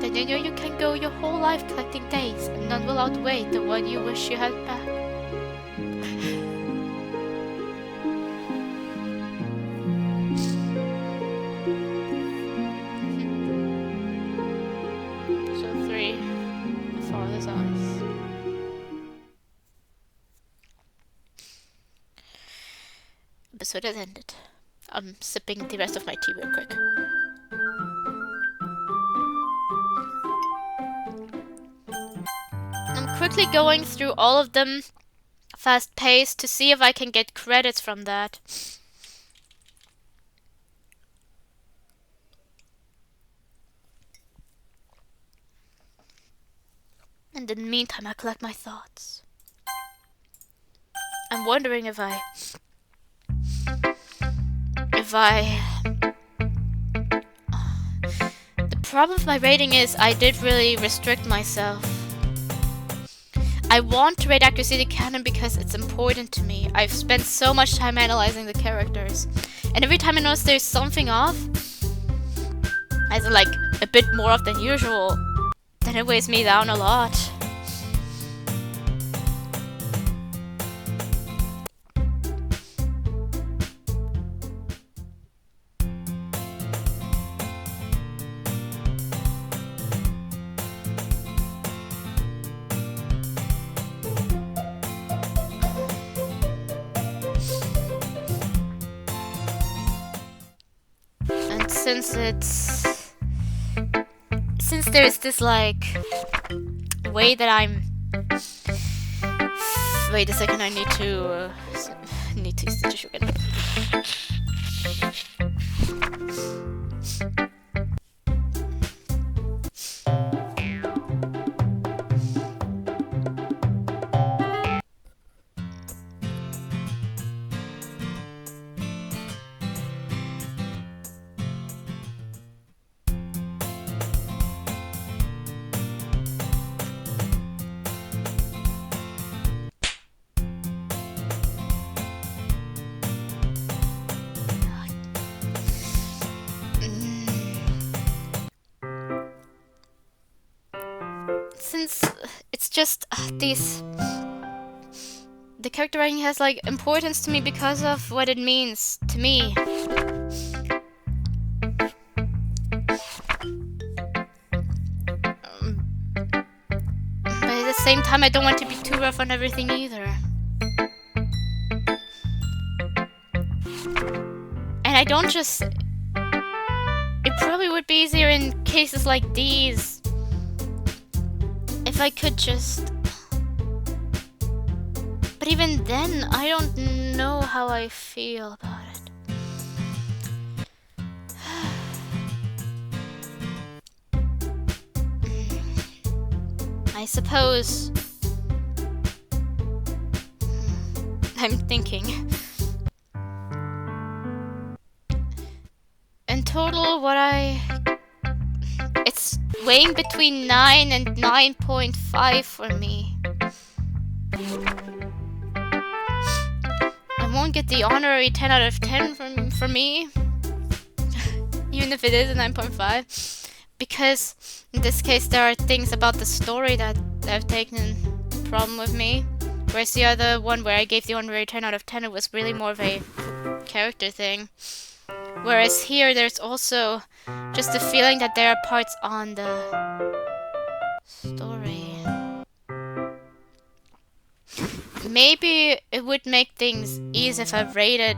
Then you know you can go your whole life collecting days, and none will outweigh the one you wish you had back. So 3, episode has ended. I'm sipping the rest of my tea real quick. I'm quickly going through all of them fast paced to see if I can get credits from that. And in the meantime, I collect my thoughts. I'm wondering if I... The problem with my rating is I did really restrict myself. I want to rate accuracy to canon because it's important to me. I've spent so much time analyzing the characters. And every time I notice there's something off, as in like a bit more off than usual, then it weighs me down a lot. Since there's this like way that I'm... Wait a second, I need to use the tissue again. Since it's just the character writing has like importance to me because of what it means to me. But at the same time, I don't want to be too rough on everything either. And I don't just... It probably would be easier in cases like these if I could just... But even then, I don't know how I feel about it. I suppose... I'm thinking. In total, it's weighing between 9 and 9.5 for me. I won't get the honorary 10 out of 10 from me. Even if it is a 9.5. Because in this case there are things about the story that have taken a problem with me. Whereas the other one where I gave the honorary 10 out of 10, it was really more of a character thing. Whereas here there's also just the feeling that there are parts on the story. Maybe it would make things easy if I rated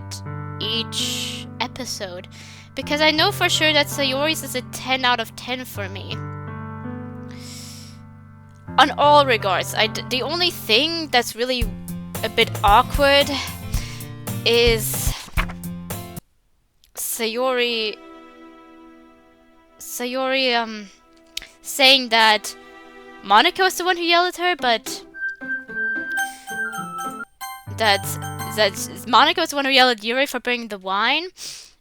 each episode. Because I know for sure that Sayori's is a 10 out of 10 for me. On all regards, the only thing that's really a bit awkward is Sayori saying that Monica was the one who yelled at her, but that Monica was the one who yelled at Yuri for bringing the wine,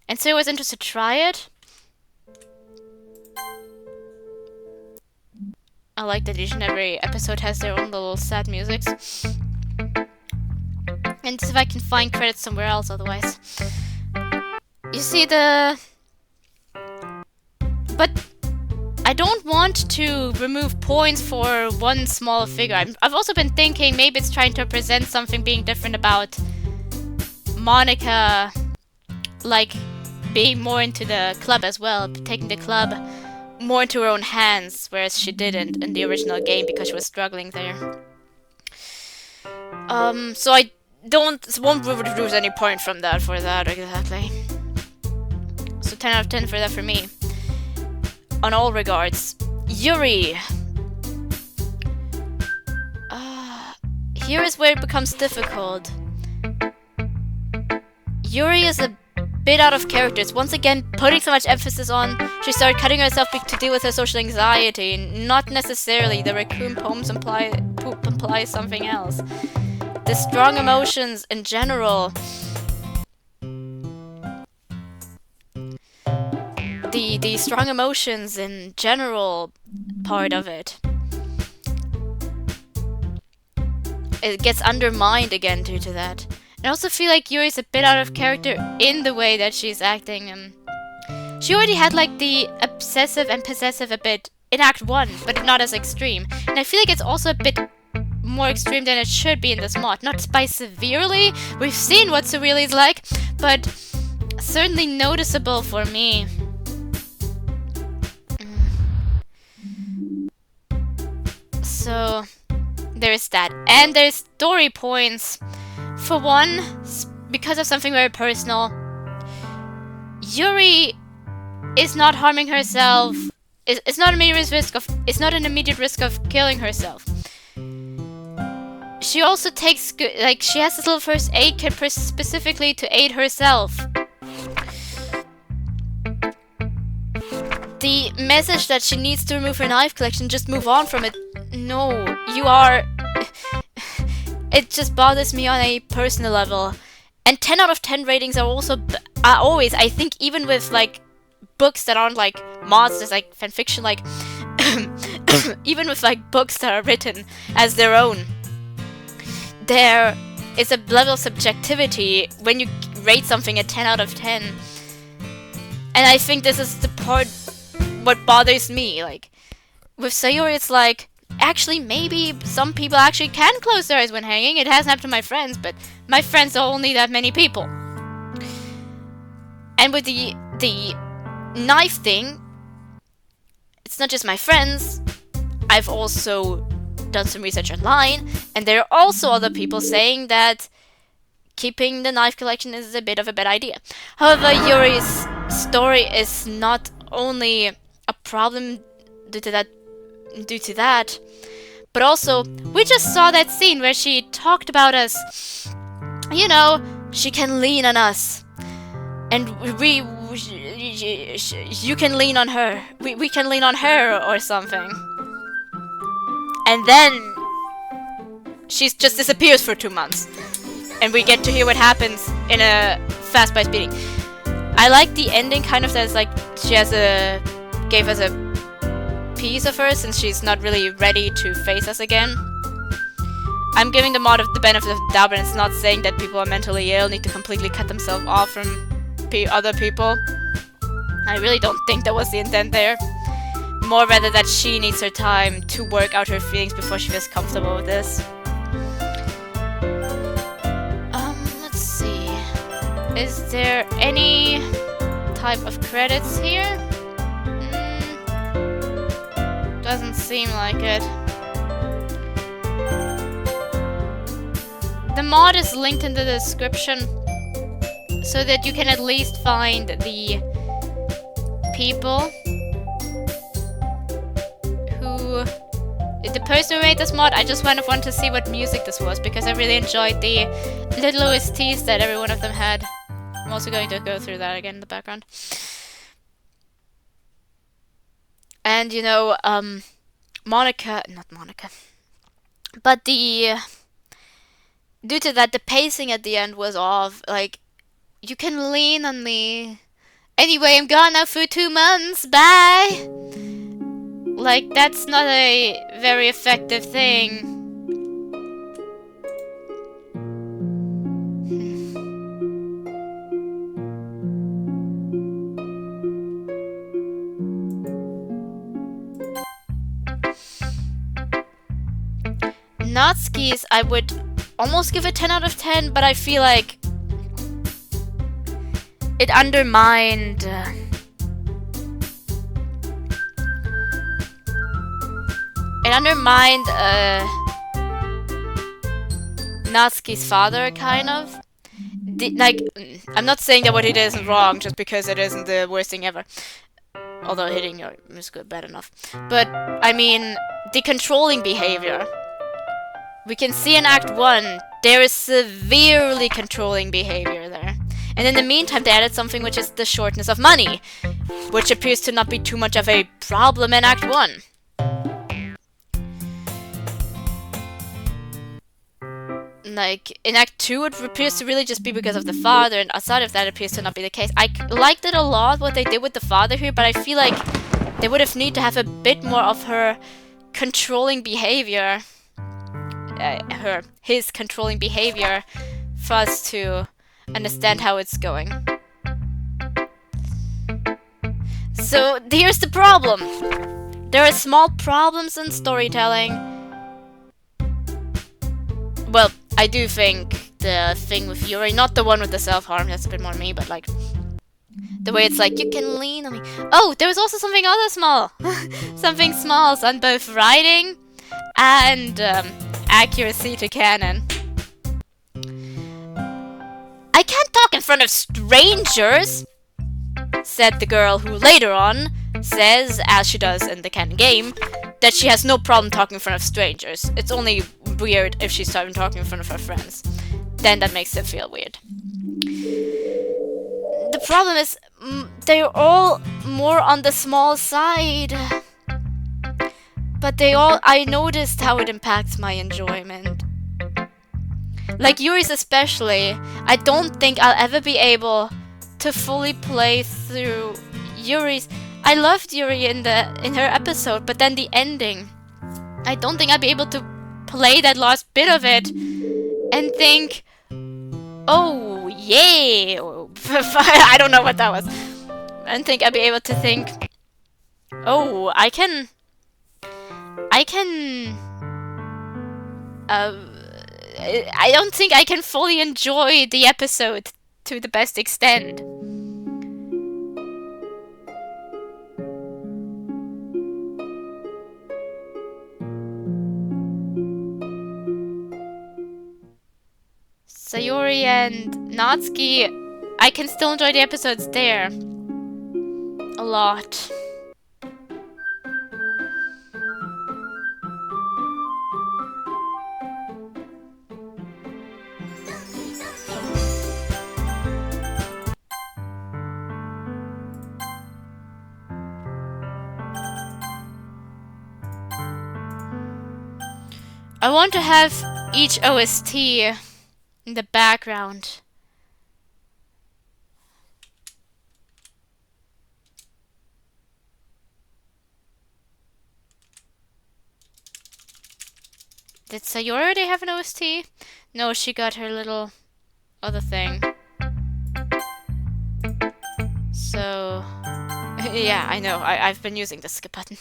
and so I was interested to try it. I like that each and every episode has their own little sad musics. And see if I can find credits somewhere else otherwise. You see but I don't want to remove points for one small figure. I've also been thinking maybe it's trying to present something being different about Monica, like being more into the club as well, taking the club more into her own hands, whereas she didn't in the original game because she was struggling there. So I won't reduce any point from that for that, exactly. So 10 out of 10 for that for me. On all regards. Yuri! Here is where it becomes difficult. Yuri is a bit out of character. It's once again putting so much emphasis on she started cutting herself to deal with her social anxiety. Not necessarily. The raccoon poems imply something else. The strong emotions in general. The strong emotions in general part of it. It gets undermined again due to that. I also feel like Yuri's a bit out of character in the way that she's acting. She already had like the obsessive and possessive a bit in Act 1, but not as extreme. And I feel like it's also a bit more extreme than it should be in this mod. Not by severely, we've seen what severely is like, but certainly noticeable for me. So there's that. And there's story points. For one, because of something very personal, Yuri is not harming herself. It's not an immediate risk of killing herself. She also takes she has this little first aid kit specifically to aid herself. The message that she needs to remove her knife collection, just move on from it. No, you are. It just bothers me on a personal level. And 10 out of 10 ratings are also always, I think, even with like books that aren't like mods, there's like fanfiction, like even with like books that are written as their own, there is a level of subjectivity when you rate something a 10 out of 10. And I think this is the part what bothers me. Like with Sayori, it's like, actually, maybe some people actually can close their eyes when hanging. It hasn't happened to my friends, but my friends are only that many people. And with the knife thing, it's not just my friends. I've also done some research online, and there are also other people saying that keeping the knife collection is a bit of a bad idea. However, Yuri's story is not only a problem due to that, but also we just saw that scene where she talked about us. You know, she can lean on us, and you can lean on her. We can lean on her or something. And then she just disappears for 2 months, and we get to hear what happens in a fast-paced beating. I like the ending, kind of, that's like she gave us a piece of her since she's not really ready to face us again. I'm giving the mod the benefit of the doubt, but it's not saying that people are mentally ill, need to completely cut themselves off from other people. I really don't think that was the intent there. More rather that she needs her time to work out her feelings before she feels comfortable with this. Let's see. Is there any type of credits here? Doesn't seem like it. The mod is linked in the description so that you can at least find the people who... The person who made this mod. I just kind of wanted to see what music this was because I really enjoyed the little OSTs that every one of them had. I'm also going to go through that again in the background. And you know, not Monica, but due to that, the pacing at the end was off. Like, you can lean on me. Anyway, I'm gone now for 2 months. Bye. Like, that's not a very effective thing. Natsuki's, I would almost give it 10 out of 10, but I feel like it undermined Natsuki's father, kind of. Like, I'm not saying that what he did isn't wrong just because it isn't the worst thing ever. Although hitting your is good, bad enough. But, I mean, the controlling behavior. We can see in Act 1, there is severely controlling behavior there. And in the meantime, they added something which is the shortness of money, which appears to not be too much of a problem in Act 1. Like, in Act 2, it appears to really just be because of the father, and outside of that, it appears to not be the case. I liked it a lot, what they did with the father here, but I feel like they would have need to have a bit more of her controlling behavior. His controlling behavior for us to understand how it's going. So, here's the problem. There are small problems in storytelling. Well, I do think the thing with Yuri, not the one with the self-harm, that's a bit more me, but like, the way it's like, you can lean on me. Oh, there was also something other small. Something small on both writing and accuracy to canon. I can't talk in front of strangers, said the girl who later on says, as she does in the canon game, that she has no problem talking in front of strangers. It's only weird if she's talking in front of her friends. Then that makes it feel weird. The problem is, they're all more on the small side. But I noticed how it impacts my enjoyment. Like Yuri's especially, I don't think I'll ever be able to fully play through Yuri's. I loved Yuri in her episode, but then the ending, I don't think I'd be able to play that last bit of it and think, oh yay, I don't know what that was, and think I'd be able to think, oh, I don't think I can fully enjoy the episode to the best extent. Sayori and Natsuki, I can still enjoy the episodes there. A lot. I want to have each OST in the background. Did Sayori already have an OST? No, she got her little other thing. So, yeah, I know. I've been using the skip button.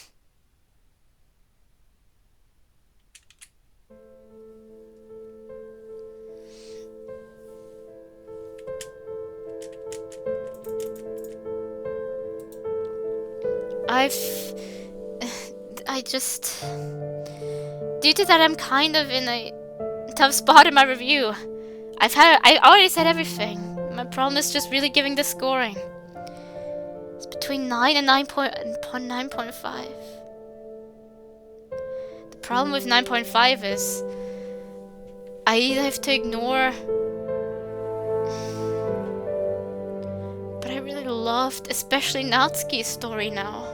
Due to that, I'm kind of in a tough spot in my review. I already said everything. My problem is just really giving the scoring. It's between 9 and 9.5. The problem with 9.5 is I either have to ignore, but I really loved, especially Natsuki's story now.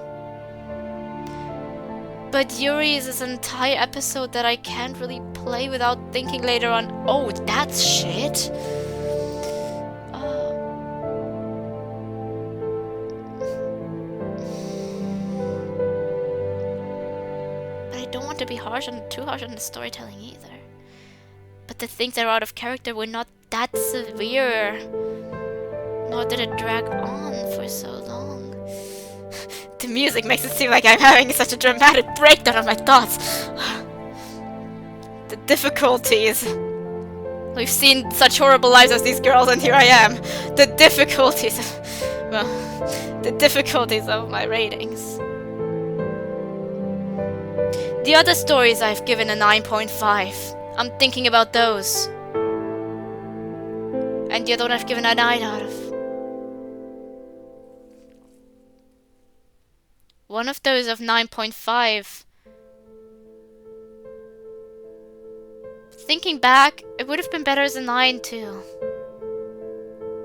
But Yuri is this entire episode that I can't really play without thinking later on, oh, that's shit. But I don't want to be too harsh on the storytelling either. But the things that are out of character were not that severe. Nor did it drag on for so long. The music makes it seem like I'm having such a dramatic breakdown of my thoughts. The difficulties. We've seen such horrible lives as these girls, and here I am. The difficulties. Well, the difficulties of my ratings. The other stories I've given a 9.5. I'm thinking about those. And the other one I've given a 9 out of. One of those of 9.5. Thinking back, it would have been better as a 9 too.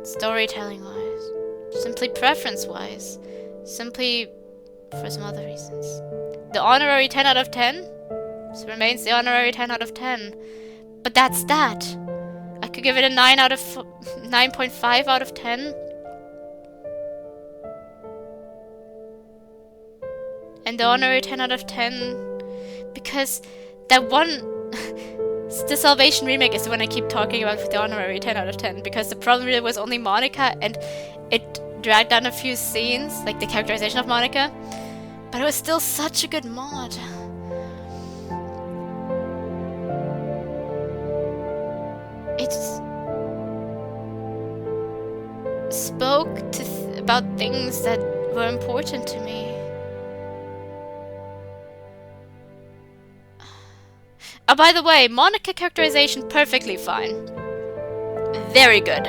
Storytelling wise. Simply preference wise. Simply for some other reasons. The honorary 10 out of 10 remains the honorary 10 out of 10. But that's that. I could give it a 9 out of 9.5 out of 10. And the honorary 10 out of 10 because that one the Salvation remake is the one I keep talking about with the honorary 10 out of 10 because the problem really was only Monica and it dragged down a few scenes, like the characterization of Monica, but it was still such a good mod. It spoke about things that were important to me. Oh, by the way, Monica characterization perfectly fine. Very good.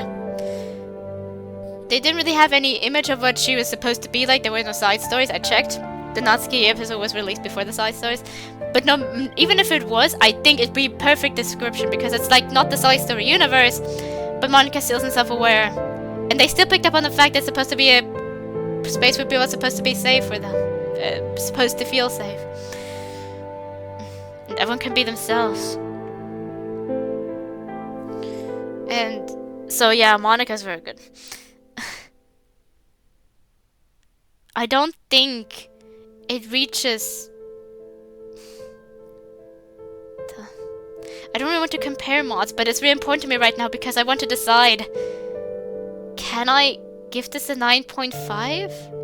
They didn't really have any image of what she was supposed to be like. There were no side stories. I checked. The Natsuki episode was released before the side stories. But no, even if it was, I think it'd be perfect description because it's like not the side story universe, but Monica still isn't self-aware. And they still picked up on the fact that it's supposed to be a space where people are supposed to be safe for them. Supposed to feel safe. And everyone can be themselves. And so yeah, Monica's very good. I don't think it reaches I don't really want to compare mods, but it's really important to me right now because I want to decide, can I give this a 9.5?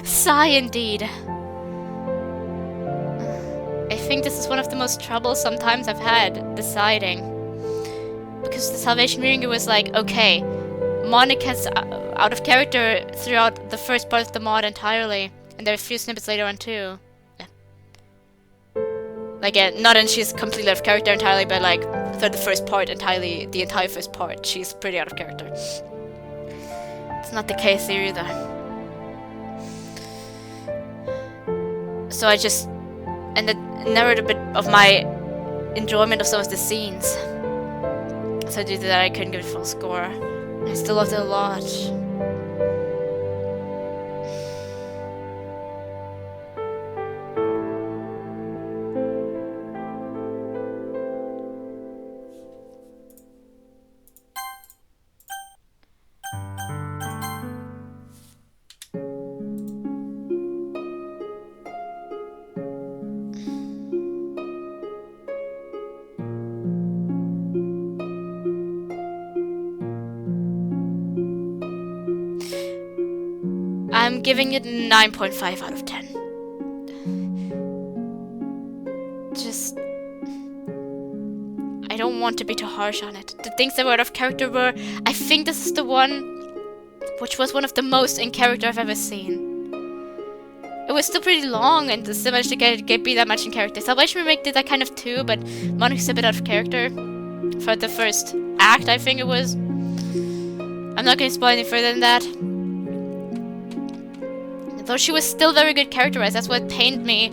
Sigh indeed. I think this is one of the most troublesome times I've had deciding. Because the Salvation Ringu was like, okay, Monica's out of character throughout the first part of the mod entirely. And there are a few snippets later on too. Like, not that she's completely out of character entirely, but like, for the first part entirely, the entire first part, she's pretty out of character. It's not the case here either. So I just, and it narrowed a bit of my enjoyment of some of the scenes. So due to that I couldn't give it full score. I still loved it a lot. I'm giving it 9.5 out of 10. Just, I don't want to be too harsh on it. The things that were out of character were, I think this is the one which was one of the most in character I've ever seen. It was still pretty long and still managed to be that much in character. Salvation Remake did that kind of too, but Monica's a bit out of character for the first act, I think it was. I'm not going to spoil any further than that. Though she was still very good characterized, that's what pained me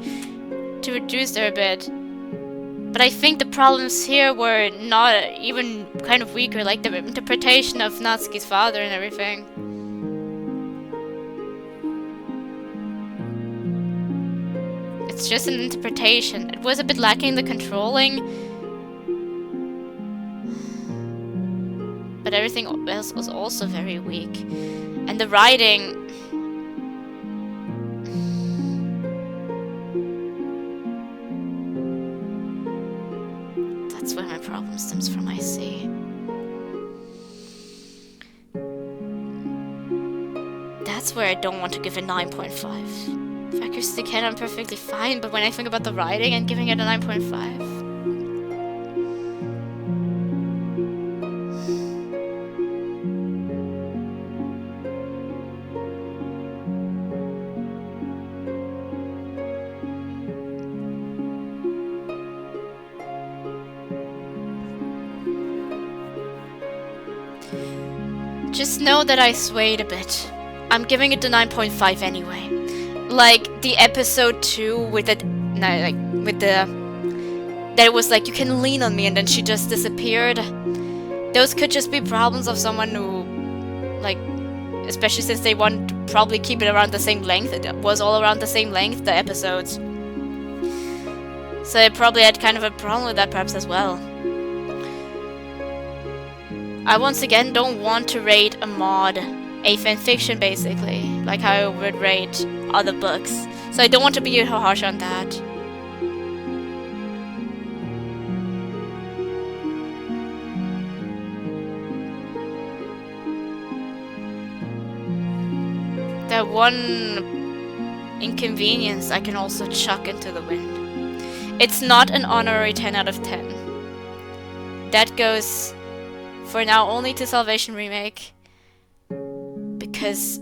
to reduce her a bit. But I think the problems here were not even kind of weaker, like the interpretation of Natsuki's father and everything. It's just an interpretation. It was a bit lacking in the controlling, but everything else was also very weak. And the writing, that's where my problem stems from, I see. That's where I don't want to give a 9.5. Factors together, I'm perfectly fine, but when I think about the writing and giving it a 9.5... Just know that I swayed a bit. I'm giving it the 9.5 anyway. Like the episode 2 with that, no, like with the, that it was like you can lean on me and then she just disappeared. Those could just be problems of someone who, like, especially since they want to probably keep it around the same length. It was all around the same length, the episodes. So I probably had kind of a problem with that perhaps as well. I once again don't want to rate a mod a fanfiction basically, like how I would rate other books. So I don't want to be harsh on that. That one inconvenience I can also chuck into the wind. It's not an honorary 10 out of 10. That goes for now only to Salvation Remake, because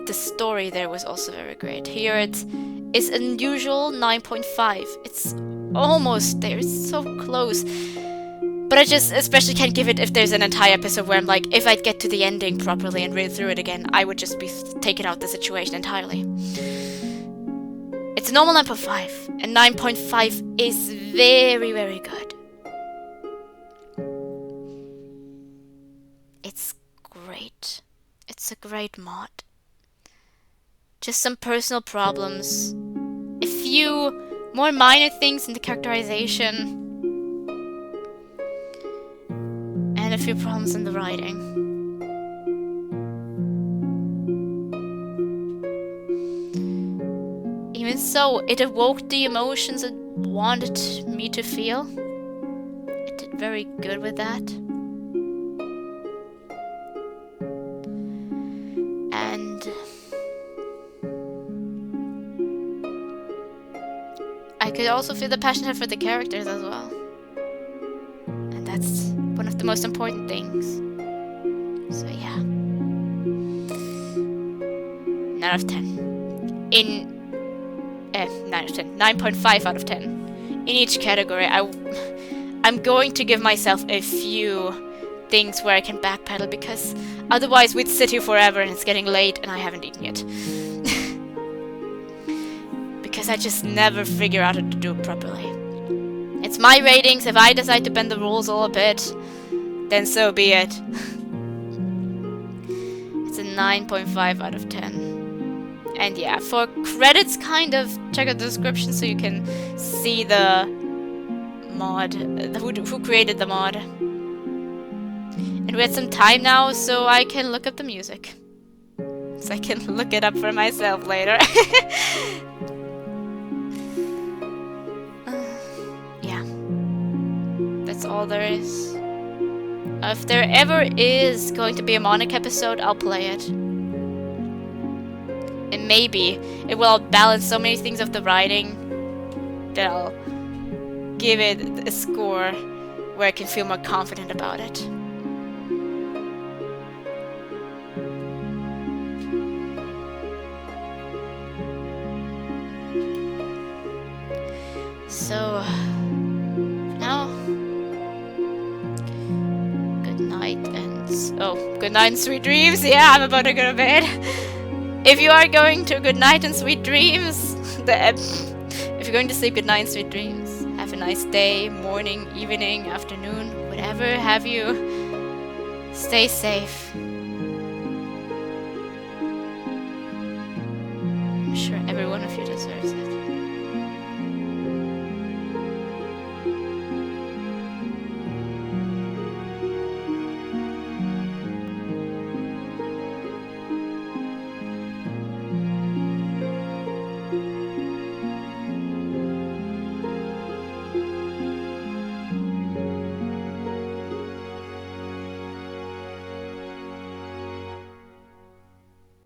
the story there was also very great. Here it is an unusual 9.5. It's almost there, it's so close. But I just especially can't give it if there's an entire episode where I'm like, if I'd get to the ending properly and read through it again, I would just be taking out the situation entirely. It's a normal 9.5, and 9.5 is very, very good. It's great. It's a great mod. Just some personal problems. A few more minor things in the characterization. And a few problems in the writing. Even so, it awoke the emotions it wanted me to feel. It did very good with that. And I could also feel the passion for the characters as well. And that's one of the most important things. So yeah. 9 out of 10. 9 out of 10. 9.5 out of 10. In each category, I'm going to give myself a few things where I can backpedal, because otherwise we'd sit here forever and it's getting late and I haven't eaten yet. Because I just never figure out how to do it properly. It's my ratings. If I decide to bend the rules a little bit, then so be it. It's a 9.5 out of 10. And yeah, for credits, kind of check out the description so you can see the mod, who created the mod. And we had some time now, so I can look up the music. So I can look it up for myself later. Yeah. That's all there is. If there ever is going to be a Monarch episode, I'll play it. And maybe it will balance so many things of the writing that I'll give it a score where I can feel more confident about it. So, now, good night and good night and sweet dreams. Yeah, I'm about to go to bed. If you are going to good night and sweet dreams, if you're going to sleep, good night and sweet dreams. Have a nice day, morning, evening, afternoon, whatever have you. Stay safe. I'm sure every one of you deserves it.